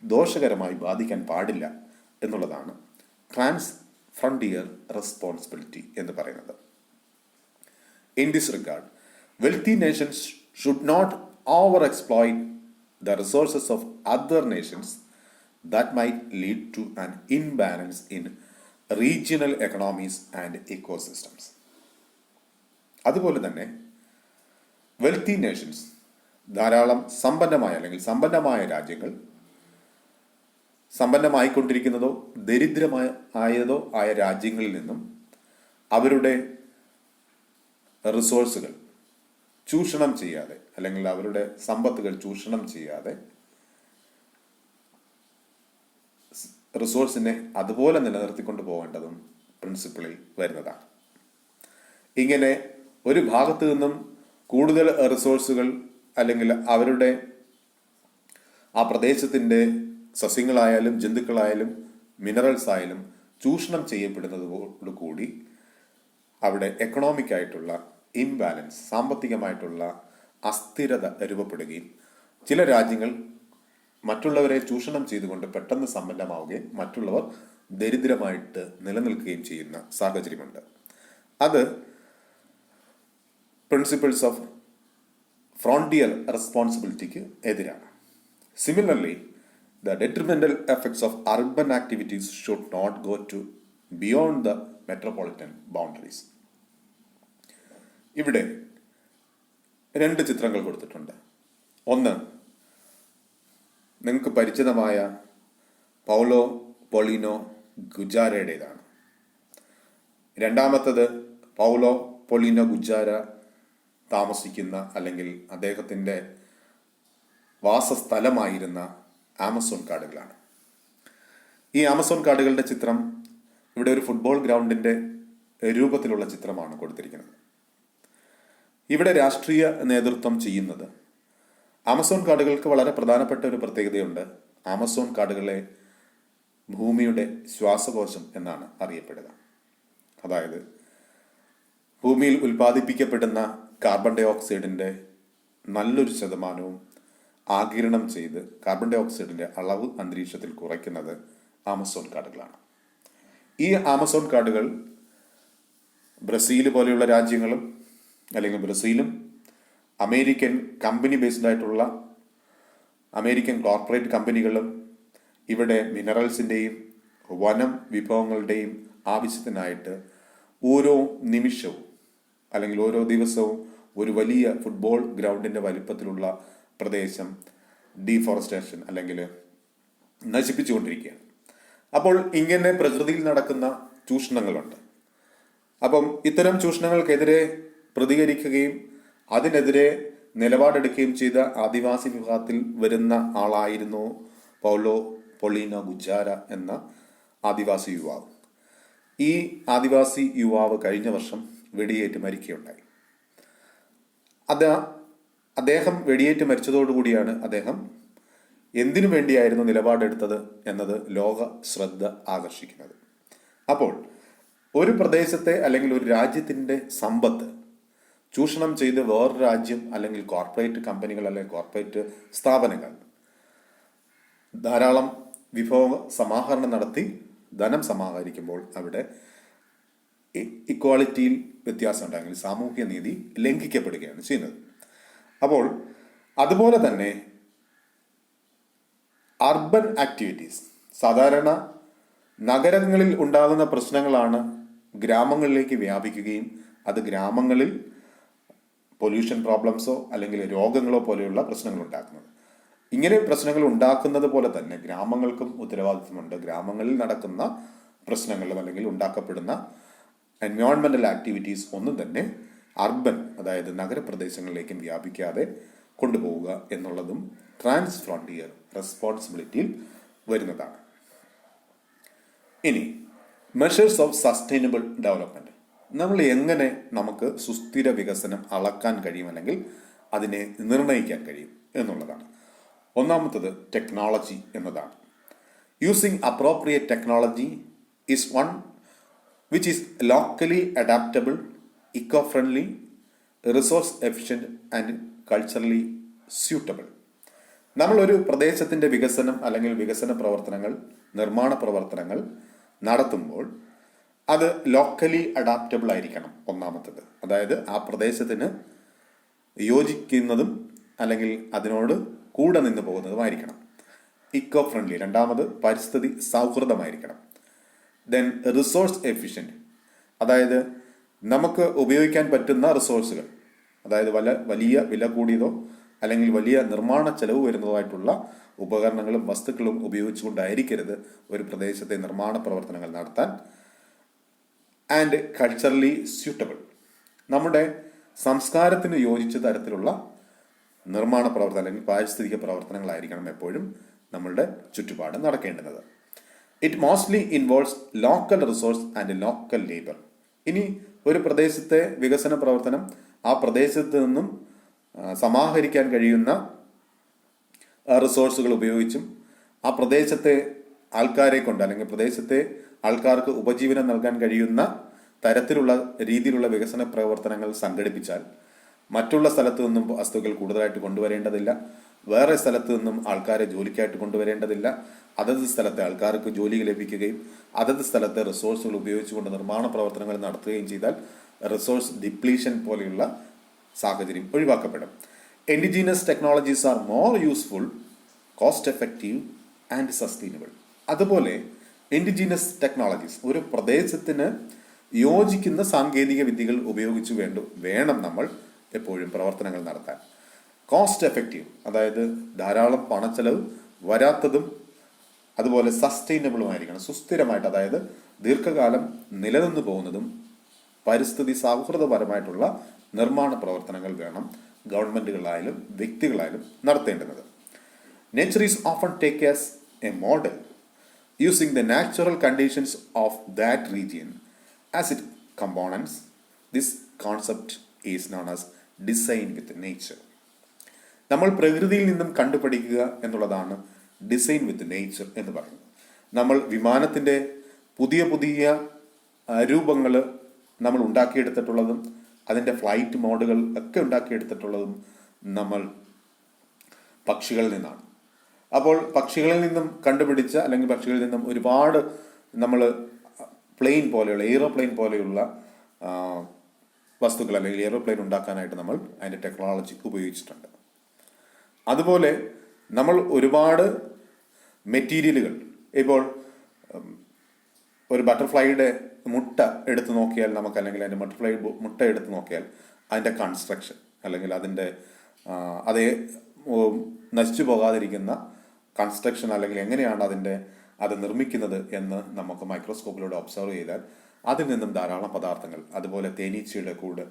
ദോഷകരമായി ബാധിക്കാൻ പാടില്ല എന്നുള്ളതാണ് ട്രാൻസ് ഫ്രോണ്ടിയർ റെസ്പോൺസിബിലിറ്റി എന്ന് പറയുന്നത്. In this regard, wealthy nations should not overexploit the resources of other nations that might lead to an imbalance in regional economies and ecosystems. അതുപോലെ തന്നെ വെൽത്തി നേഷൻസ്, ധാരാളം സമ്പന്നമായ രാജ്യങ്ങൾ, സമ്പന്നമായിക്കൊണ്ടിരിക്കുന്നതോ ദരിദ്രമായതോ ആയ രാജ്യങ്ങളിൽ നിന്നും അവരുടെ റിസോഴ്സുകൾ ചൂഷണം ചെയ്യാതെ അല്ലെങ്കിൽ അവരുടെ സമ്പത്തുകൾ ചൂഷണം ചെയ്യാതെ റിസോഴ്സിനെ അതുപോലെ നിലനിർത്തിക്കൊണ്ട് പോകേണ്ടതും പ്രിൻസിപ്പിളിൽ വരുന്നതാണ്. ഇങ്ങനെ ഒരു ഭാഗത്തു നിന്നും കൂടുതൽ റിസോഴ്സുകൾ അല്ലെങ്കിൽ അവരുടെ ആ പ്രദേശത്തിൻ്റെ സസ്യങ്ങളായാലും ജന്തുക്കളായാലും മിനറൽസ് ആയാലും ചൂഷണം ചെയ്യപ്പെടുന്നതോടു കൂടി അവിടെ എക്കണോമിക് ആയിട്ടുള്ള ഇംബാലൻസ്, സാമ്പത്തികമായിട്ടുള്ള അസ്ഥിരത രൂപപ്പെടുകയും ചില രാജ്യങ്ങൾ മറ്റുള്ളവരെ ചൂഷണം ചെയ്തുകൊണ്ട് പെട്ടെന്ന് സമ്പന്നമാവുകയും മറ്റുള്ളവർ ദരിദ്രമായിട്ട് നിലനിൽക്കുകയും ചെയ്യുന്ന സാഹചര്യമുണ്ട്. അത് പ്രിൻസിപ്പിൾസ് ഓഫ് ഫ്രോണ്ടിയർ റെസ്പോൺസിബിലിറ്റിക്ക് എതിരാണ്. Similarly, the detrimental effects of urban activities should not go to beyond the metropolitan boundaries. ഇവിടെ 2 ചിത്രങ്ങൾ കൊടുത്തിട്ടുണ്ട്. ഒന്ന് നിങ്ങൾക്ക് പരിചിതമായ പൗലോ പൊളീനോ ഗുജാരയുടേതാണ്. രണ്ടാമത്തത് പൗലോ പൊളീനോ ഗുജാര താമസിക്കുന്ന അല്ലെങ്കിൽ അദ്ദേഹത്തിൻ്റെ വാസസ്ഥലമായിരുന്ന ആമസോൺ കാടുകളാണ്. ഈ ആമസോൺ കാടുകളുടെ ചിത്രം ഇവിടെ ഒരു ഫുട്ബോൾ ഗ്രൗണ്ടിൻ്റെ രൂപത്തിലുള്ള ചിത്രമാണ് കൊടുത്തിരിക്കുന്നത്. ഇവിടെ രാഷ്ട്രീയ നേതൃത്വം ചെയ്യുന്നത് ആമസോൺ കാടുകൾക്ക് വളരെ പ്രധാനപ്പെട്ട ഒരു പ്രത്യേകതയുണ്ട്. ആമസോൺ കാടുകളെ ഭൂമിയുടെ ശ്വാസകോശം എന്നാണ് അറിയപ്പെടുക. അതായത് ഭൂമിയിൽ ഉൽപ്പാദിപ്പിക്കപ്പെടുന്ന കാർബൺ ഡൈ ഓക്സൈഡിൻ്റെ നല്ലൊരു ശതമാനവും ആഗിരണം ചെയ്ത് കാർബൺ ഡൈ ഓക്സൈഡിൻ്റെ അളവ് അന്തരീക്ഷത്തിൽ കുറയ്ക്കുന്നത് ആമസോൺ കാടുകളാണ്. ഈ ആമസോൺ കാടുകൾ ബ്രസീൽ പോലെയുള്ള രാജ്യങ്ങളും അല്ലെങ്കിൽ ബ്രസീലും അമേരിക്കൻ കമ്പനി ബേസ്ഡ് ആയിട്ടുള്ള അമേരിക്കൻ കോർപ്പറേറ്റ് കമ്പനികളും ഇവിടെ മിനറൽസിൻ്റെയും വനം വിഭവങ്ങളുടെയും ആവശ്യത്തിനായിട്ട് ഓരോ നിമിഷവും അല്ലെങ്കിൽ ഓരോ ദിവസവും ഒരു വലിയ ഫുട്ബോൾ ഗ്രൗണ്ടിൻ്റെ വലിപ്പത്തിലുള്ള പ്രദേശം ഡീഫോറസ്റ്റേഷൻ അല്ലെങ്കിൽ നശിപ്പിച്ചുകൊണ്ടിരിക്കുകയാണ്. അപ്പോൾ ഇങ്ങനെ പ്രകൃതിയിൽ നടക്കുന്ന ചൂഷണങ്ങളുണ്ട്. അപ്പം ഇത്തരം ചൂഷണങ്ങൾക്കെതിരെ പ്രതികരിക്കുകയും അതിനെതിരെ നിലപാടെടുക്കുകയും ചെയ്ത ആദിവാസി വിഭാഗത്തിൽ വരുന്ന ആളായിരുന്നു പൗലോ പൊളീനോ ഗുജാര എന്ന ആദിവാസി യുവാവ്. ഈ ആദിവാസി യുവാവ് കഴിഞ്ഞ വർഷം വെടിയേറ്റ് മരിക്കുകയുണ്ടായി. അദ്ദേഹം വെടിയേറ്റ് മരിച്ചതോടുകൂടിയാണ് അദ്ദേഹം എന്തിനു വേണ്ടിയായിരുന്നു നിലപാടെടുത്തത് എന്നത് ലോക ശ്രദ്ധ ആകർഷിക്കുന്നത്. അപ്പോൾ ഒരു പ്രദേശത്തെ അല്ലെങ്കിൽ ഒരു രാജ്യത്തിൻ്റെ സമ്പത്ത് ചൂഷണം ചെയ്ത് വേറൊരു രാജ്യം അല്ലെങ്കിൽ കോർപ്പറേറ്റ് കമ്പനികൾ അല്ലെങ്കിൽ കോർപ്പറേറ്റ് സ്ഥാപനങ്ങൾ ധാരാളം വിഭവ സമാഹരണം നടത്തി ധനം സമാഹരിക്കുമ്പോൾ അവിടെ ഇക്വാളിറ്റിയിൽ വ്യത്യാസം ഉണ്ടെങ്കിൽ സാമൂഹ്യ നീതി ലംഘിക്കപ്പെടുകയാണ് ചെയ്യുന്നത്. അപ്പോൾ അതുപോലെ തന്നെ അർബൻ ആക്ടിവിറ്റീസ്, സാധാരണ നഗരങ്ങളിൽ ഉണ്ടാകുന്ന പ്രശ്നങ്ങളാണ് ഗ്രാമങ്ങളിലേക്ക് വ്യാപിക്കുകയും അത് ഗ്രാമങ്ങളിൽ പൊല്യൂഷൻ പ്രോബ്ലംസോ അല്ലെങ്കിൽ രോഗങ്ങളോ പോലെയുള്ള പ്രശ്നങ്ങൾ ഉണ്ടാക്കുന്നത്. ഇങ്ങനെ പ്രശ്നങ്ങൾ ഉണ്ടാക്കുന്നത് പോലെ തന്നെ ഗ്രാമങ്ങൾക്കും ഉത്തരവാദിത്വമുണ്ട്. ഗ്രാമങ്ങളിൽ നടക്കുന്ന പ്രശ്നങ്ങളും അല്ലെങ്കിൽ ഉണ്ടാക്കപ്പെടുന്ന എൻവയോൺമെന്റൽ ആക്ടിവിറ്റീസ് ഒന്നും തന്നെ അർബൻ, അതായത് നഗരപ്രദേശങ്ങളിലേക്കും വ്യാപിക്കാതെ കൊണ്ടുപോവുക എന്നുള്ളതും ട്രാൻസ് ഫ്രോണ്ടിയർ റെസ്പോൺസിബിലിറ്റിയിൽ വരുന്നതാണ്. ഇനി മെഷേഴ്സ് ഓഫ് സസ്റ്റൈനബിൾ ഡെവലപ്മെന്റ്, നമ്മൾ എങ്ങനെ നമുക്ക് സുസ്ഥിര വികസനം അളക്കാൻ കഴിയും അല്ലെങ്കിൽ അതിനെ നിർണ്ണയിക്കാൻ കഴിയും എന്നുള്ളതാണ്. ഒന്നാമത്തത് ടെക്നോളജി എന്നതാണ്. Using appropriate technology is one which is locally adaptable, eco-friendly, resource efficient and culturally suitable. നമ്മളൊരു പ്രദേശത്തിൻ്റെ വികസനം അല്ലെങ്കിൽ വികസന പ്രവർത്തനങ്ങൾ, നിർമ്മാണ പ്രവർത്തനങ്ങൾ നടത്തുമ്പോൾ അത് ലോക്കലി അഡാപ്റ്റബിൾ ആയിരിക്കണം ഒന്നാമത്തത്. അതായത് ആ പ്രദേശത്തിന് യോജിക്കുന്നതും അല്ലെങ്കിൽ അതിനോട് കൂടെ നിന്ന് പോകുന്നതുമായിരിക്കണം. ഇക്കോ ഫ്രണ്ട്ലി, രണ്ടാമത് പരിസ്ഥിതി സൗഹൃദമായിരിക്കണം. ദെൻ റിസോഴ്സ് എഫിഷ്യൻറ്റ്, അതായത് നമുക്ക് ഉപയോഗിക്കാൻ പറ്റുന്ന റിസോഴ്സുകൾ, അതായത് വലിയ വില കൂടിയതോ അല്ലെങ്കിൽ വലിയ നിർമ്മാണ ചെലവ് വരുന്നതായിട്ടുള്ള ഉപകരണങ്ങളും വസ്തുക്കളും ഉപയോഗിച്ചുകൊണ്ടായിരിക്കരുത് ഒരു പ്രദേശത്തെ നിർമ്മാണ പ്രവർത്തനങ്ങൾ നടത്താൻ. ആൻഡ് കൾച്ചറലി സ്യൂട്ടബിൾ, നമ്മുടെ സംസ്കാരത്തിന് യോജിച്ച തരത്തിലുള്ള നിർമ്മാണ പ്രവർത്തനം അല്ലെങ്കിൽ പാരിസ്ഥിതിക പ്രവർത്തനങ്ങളായിരിക്കണം എപ്പോഴും നമ്മളുടെ ചുറ്റുപാട് നടക്കേണ്ടുന്നത്. It mostly involves local resource and local labour. ഇനി ഒരു പ്രദേശത്തെ വികസന പ്രവർത്തനം ആ പ്രദേശത്ത് നിന്നും സമാഹരിക്കാൻ കഴിയുന്ന റിസോഴ്സുകൾ ഉപയോഗിച്ചും ആ പ്രദേശത്തെ ആൾക്കാരെ കൊണ്ട് അല്ലെങ്കിൽ പ്രദേശത്തെ ആൾക്കാർക്ക് ഉപജീവനം നൽകാൻ കഴിയുന്ന തരത്തിലുള്ള രീതിയിലുള്ള വികസന പ്രവർത്തനങ്ങൾ സംഘടിപ്പിച്ചാൽ മറ്റുള്ള സ്ഥലത്തു നിന്നും വസ്തുക്കൾ കൂടുതലായിട്ട് കൊണ്ടുവരേണ്ടതില്ല, വേറെ സ്ഥലത്തു നിന്നും ആൾക്കാരെ ജോലിക്കായിട്ട് കൊണ്ടുവരേണ്ടതില്ല. അതത് സ്ഥലത്തെ ആൾക്കാർക്ക് ജോലി ലഭിക്കുകയും അതത് സ്ഥലത്തെ റിസോഴ്സുകൾ ഉപയോഗിച്ചുകൊണ്ട് നിർമ്മാണ പ്രവർത്തനങ്ങൾ നടത്തുകയും ചെയ്താൽ റിസോഴ്സ് ഡിപ്ലീഷൻ പോലെയുള്ള സാഹചര്യം ഒഴിവാക്കപ്പെടും. Indigenous technologies are more useful, cost effective and sustainable. അതുപോലെ ഇൻഡിജീനസ് ടെക്നോളജീസ്, ഒരു പ്രദേശത്തിന് യോജിക്കുന്ന സാങ്കേതിക വിദ്യകൾ ഉപയോഗിച്ച് വേണം നമ്മൾ എപ്പോഴും പ്രവർത്തനങ്ങൾ നടത്താൻ. കോസ്റ്റ് എഫക്റ്റീവ്, അതായത് ധാരാളം പണച്ചെലവ് വരാത്തതും അതുപോലെ സസ്റ്റൈനബിളുമായിരിക്കണം, സുസ്ഥിരമായിട്ട്, അതായത് ദീർഘകാലം നിലനിന്നു പോകുന്നതും പരിസ്ഥിതി സൗഹൃദപരമായിട്ടുള്ള നിർമ്മാണ പ്രവർത്തനങ്ങൾ വേണം ഗവൺമെൻറ്റുകളായാലും വ്യക്തികളായാലും നടത്തേണ്ടുന്നത്. Nature is often take as a model using the natural conditions of that region as its components. This concept is known as design with nature. നമ്മൾ പ്രകൃതിയിൽ നിന്നും കണ്ടുപഠിക്കുക എന്നുള്ളതാണ് ഡിസൈൻ വിത്ത് നേച്ചർ എന്ന് പറയുന്നത്. നമ്മൾ വിമാനത്തിൻ്റെ പുതിയ പുതിയ രൂപങ്ങൾ നമ്മൾ ഉണ്ടാക്കിയെടുത്തിട്ടുള്ളതും അതിൻ്റെ ഫ്ലൈറ്റ് മോഡുകൾ ഒക്കെ ഉണ്ടാക്കിയെടുത്തിട്ടുള്ളതും നമ്മൾ പക്ഷികളിൽ നിന്നാണ്. അപ്പോൾ പക്ഷികളിൽ നിന്നും കണ്ടുപിടിച്ച അല്ലെങ്കിൽ പക്ഷികളിൽ നിന്നും ഒരുപാട് നമ്മൾ പ്ലെയിൻ പോലെയുള്ള എയ്റോപ്ലെയിൻ പോലെയുള്ള വസ്തുക്കൾ അല്ലെങ്കിൽ എയ്റോപ്ലെയിൻ ഉണ്ടാക്കാനായിട്ട് നമ്മൾ അതിൻ്റെ ടെക്നോളജി ഉപയോഗിച്ചിട്ടുണ്ട്. അതുപോലെ നമ്മൾ ഒരുപാട് മെറ്റീരിയലുകൾ, ഇപ്പോൾ ഒരു ബട്ടർഫ്ലൈയുടെ മുട്ട എടുത്ത് നോക്കിയാൽ നമുക്ക്, അല്ലെങ്കിൽ അതിൻ്റെ ബട്ടർഫ്ലൈ മുട്ട എടുത്ത് നോക്കിയാൽ അതിൻ്റെ കൺസ്ട്രക്ഷൻ അല്ലെങ്കിൽ അതിൻ്റെ അതേ നശിച്ചു പോകാതിരിക്കുന്ന കൺസ്ട്രക്ഷൻ അല്ലെങ്കിൽ എങ്ങനെയാണ് അത് നിർമ്മിക്കുന്നത് എന്ന് നമുക്ക് മൈക്രോസ്കോപ്പിലൂടെ ഒബ്സർവ് ചെയ്താൽ അതിൽ നിന്നും ധാരാളം പദാർത്ഥങ്ങൾ, അതുപോലെ തേനീച്ചയുടെ കൂട്,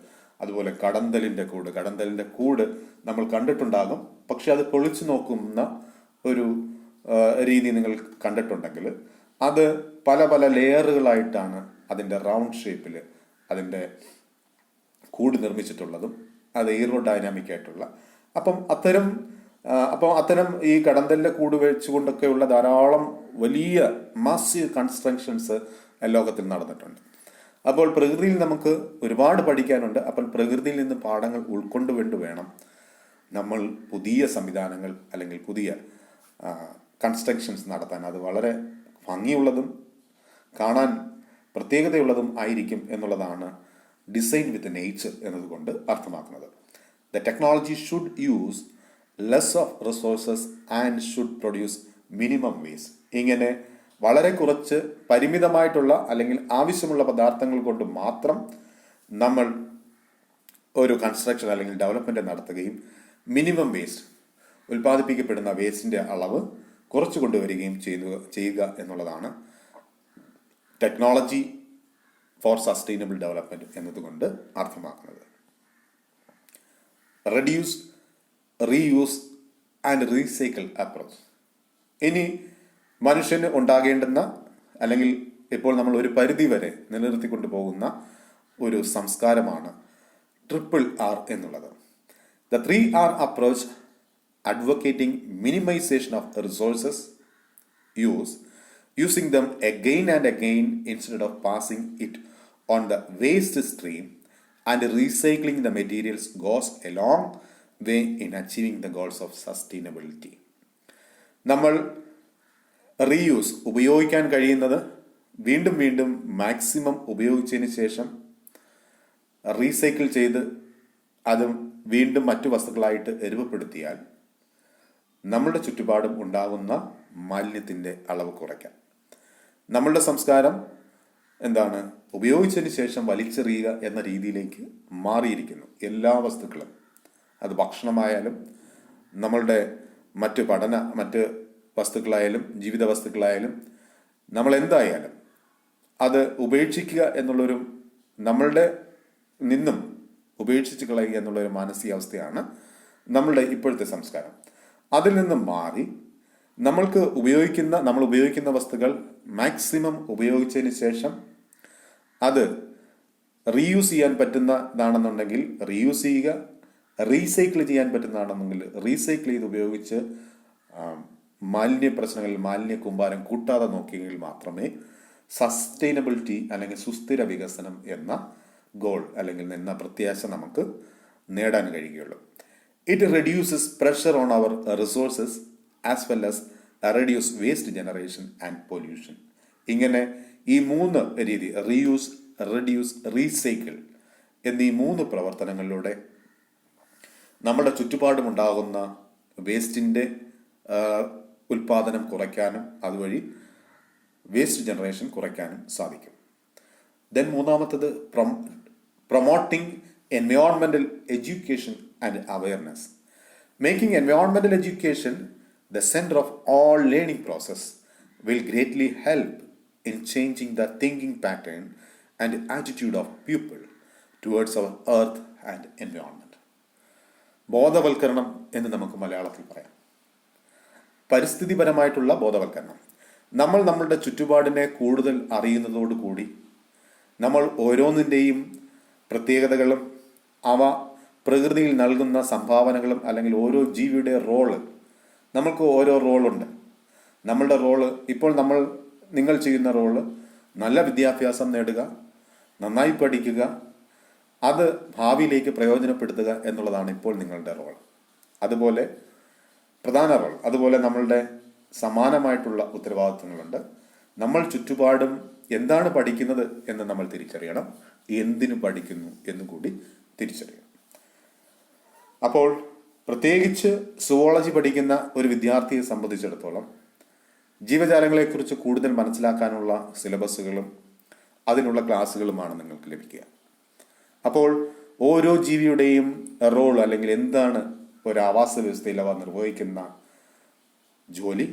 അതുപോലെ കടന്തലിൻ്റെ കൂട് നമ്മൾ കണ്ടിട്ടുണ്ടാകും. പക്ഷെ അത് പൊളിച്ചു നോക്കുന്ന ഒരു രീതി നിങ്ങൾ കണ്ടിട്ടുണ്ടെങ്കിൽ അത് പല പല ലെയറുകളായിട്ടാണ് അതിൻ്റെ റൗണ്ട് ഷേപ്പിൽ അതിൻ്റെ കൂട് നിർമ്മിച്ചിട്ടുള്ളതും അത് എയ്റോഡൈനാമിക് ആയിട്ടുള്ള. അപ്പം അത്തരം ഈ കടന്തലിൻ്റെ കൂട് വെച്ചുകൊണ്ടൊക്കെയുള്ള ധാരാളം വലിയ മാസീവ് കൺസ്ട്രക്ഷൻസ് ലോകത്തിൽ നടന്നിട്ടുണ്ട്. അപ്പോൾ പ്രകൃതിയിൽ നമുക്ക് ഒരുപാട് പഠിക്കാനുണ്ട്. അപ്പോൾ പ്രകൃതിയിൽ നിന്ന് പാഠങ്ങൾ ഉൾക്കൊണ്ടുകൊണ്ട് വേണം നമ്മൾ പുതിയ സംവിധാനങ്ങൾ അല്ലെങ്കിൽ പുതിയ കൺസ്ട്രക്ഷൻസ് നടത്താൻ. അത് വളരെ ഭംഗിയുള്ളതും കാണാൻ പ്രത്യേകതയുള്ളതും ആയിരിക്കും എന്നുള്ളതാണ് ഡിസൈൻ വിത്ത് നേച്ചർ എന്നതുകൊണ്ട് അർത്ഥമാക്കുന്നത്. The technology should use less of resources and should produce minimum waste. ഇങ്ങനെ വളരെ കുറച്ച് പരിമിതമായിട്ടുള്ള അല്ലെങ്കിൽ ആവശ്യമുള്ള പദാർത്ഥങ്ങൾ കൊണ്ട് മാത്രം നമ്മൾ ഒരു കൺസ്ട്രക്ഷൻ അല്ലെങ്കിൽ ഡെവലപ്മെൻറ്റ് നടത്തുകയും മിനിമം വേസ്റ്റ്, ഉൽപ്പാദിപ്പിക്കപ്പെടുന്ന വേസ്റ്റിൻ്റെ അളവ് കുറച്ച് കൊണ്ടുവരികയും ചെയ്യുക എന്നുള്ളതാണ് ടെക്നോളജി ഫോർ സസ്റ്റൈനബിൾ ഡെവലപ്മെൻറ്റ് എന്നതുകൊണ്ട് അർത്ഥമാക്കുന്നത്. Reduce, reuse and recycle approach. ഇനി മനുഷ്യന് ഉണ്ടാകേണ്ടുന്ന അല്ലെങ്കിൽ ഇപ്പോൾ നമ്മൾ ഒരു പരിധി വരെ നിലനിർത്തിക്കൊണ്ടു പോകുന്ന ഒരു സംസ്കാരമാണ് RRR എന്നുള്ളത്. The 3R approach, advocating minimization of resources use, using them again and again instead of passing it on the waste stream, and recycling the materials goes a long way in achieving the goals of sustainability. നമ്മൾ reuse, ഉപയോഗിക്കാൻ കഴിയുന്നത് വീണ്ടും വീണ്ടും maximum ഉപയോഗിച്ചതിന് ശേഷം recycle ചെയ്ത് അത് വീണ്ടും മറ്റു വസ്തുക്കളായിട്ട് രൂപപ്പെടുത്തിയാൽ നമ്മളുടെ ചുറ്റുപാടും ഉണ്ടാകുന്ന മാലിന്യത്തിൻ്റെ അളവ് കുറയ്ക്കാം. നമ്മളുടെ സംസ്കാരം എന്താണ്? ഉപയോഗിച്ചതിന് ശേഷം വലിച്ചെറിയുക എന്ന രീതിയിലേക്ക് മാറിയിരിക്കുന്നു. എല്ലാ വസ്തുക്കളും, അത് ഭക്ഷണമായാലും നമ്മളുടെ മറ്റ് വസ്തുക്കളായാലും ജീവിത വസ്തുക്കളായാലും നമ്മൾ എന്തായാലും അത് ഉപേക്ഷിക്കുക എന്നുള്ളൊരു, നമ്മളുടെ നിന്നും ഉപേക്ഷിച്ച് കളയുക എന്നുള്ളൊരു മാനസികാവസ്ഥയാണ് നമ്മളുടെ ഇപ്പോഴത്തെ സംസ്കാരം. അതിൽ നിന്നും മാറി നമ്മൾ ഉപയോഗിക്കുന്ന വസ്തുക്കൾ മാക്സിമം ഉപയോഗിച്ചതിന് ശേഷം അത് റീയൂസ് ചെയ്യാൻ പറ്റുന്നതാണെന്നുണ്ടെങ്കിൽ റീയൂസ് ചെയ്യുക, റീസൈക്കിൾ ചെയ്യാൻ പറ്റുന്നതാണെന്നുണ്ടെങ്കിൽ റീസൈക്കിൾ ചെയ്ത് ഉപയോഗിച്ച് മാലിന്യ പ്രശ്നങ്ങളിൽ മാലിന്യ കൂമ്പാരം കൂട്ടാതെ നോക്കിയെങ്കിൽ മാത്രമേ സസ്റ്റൈനബിലിറ്റി അല്ലെങ്കിൽ സുസ്ഥിര വികസനം എന്ന ഗോൾ അല്ലെങ്കിൽ എന്ന പ്രത്യാശ നമുക്ക് നേടാൻ കഴിയുകയുള്ളൂ. It reduces pressure on our resources as well as reduce waste generation and pollution. ഇങ്ങനെ ഈ 3 രീതി, റീയൂസ്, റെഡ്യൂസ്, റീസൈക്കിൾ എന്നീ 3 പ്രവർത്തനങ്ങളിലൂടെ നമ്മുടെ ചുറ്റുപാടുമുണ്ടാകുന്ന വേസ്റ്റിൻ്റെ ഉൽപ്പാദനം കുറയ്ക്കാനും അതുവഴി വേസ്റ്റ് ജനറേഷൻ കുറയ്ക്കാനും സാധിക്കും. ദെൻ മൂന്നാമത്തത് promoting environmental education and awareness. Making environmental education the center of all learning process will greatly help in changing the thinking pattern and attitude of people towards our earth and environment. ബോധവൽക്കരണം എന്ന് നമുക്ക് മലയാളത്തിൽ പറയാം. പരിസ്ഥിതിപരമായിട്ടുള്ള ബോധവൽക്കരണം. നമ്മൾ നമ്മളുടെ ചുറ്റുപാടിനെ കൂടുതൽ അറിയുന്നതോടുകൂടി നമ്മൾ ഓരോന്നിൻ്റെയും പ്രത്യേകതകളും അവ പ്രകൃതിയിൽ നൽകുന്ന സംഭാവനകളും അല്ലെങ്കിൽ ഓരോ ജീവിയുടെ റോള്, നമ്മൾക്ക് ഓരോ റോളുണ്ട്. നമ്മളുടെ റോള് ഇപ്പോൾ നിങ്ങൾ ചെയ്യുന്ന റോള് നല്ല വിദ്യാഭ്യാസം നേടുക, നന്നായി പഠിക്കുക, അത് ഭാവിയിലേക്ക് പ്രയോജനപ്പെടുത്തുക എന്നുള്ളതാണ് ഇപ്പോൾ നിങ്ങളുടെ റോൾ. അതുപോലെ പ്രധാന റോൾ, അതുപോലെ നമ്മളുടെ സമാനമായിട്ടുള്ള ഉത്തരവാദിത്വങ്ങളുണ്ട്. നമ്മൾ ചുറ്റുപാടും എന്താണ് പഠിക്കുന്നത് എന്ന് നമ്മൾ തിരിച്ചറിയണം, എന്തിനു പഠിക്കുന്നു എന്നുകൂടി തിരിച്ചറിയണം. അപ്പോൾ പ്രത്യേകിച്ച് സുവോളജി പഠിക്കുന്ന ഒരു വിദ്യാർത്ഥിയെ സംബന്ധിച്ചിടത്തോളം ജീവജാലങ്ങളെക്കുറിച്ച് കൂടുതൽ മനസ്സിലാക്കാനുള്ള സിലബസുകളും അതിനുള്ള ക്ലാസ്സുകളുമാണ് നിങ്ങൾക്ക് ലഭിക്കുക. അപ്പോൾ ഓരോ ജീവിയുടെയും റോൾ അല്ലെങ്കിൽ എന്താണ് ഒരു ആവാസ വ്യവസ്ഥയിൽ അവ നിർവഹിക്കുന്ന ജോലി,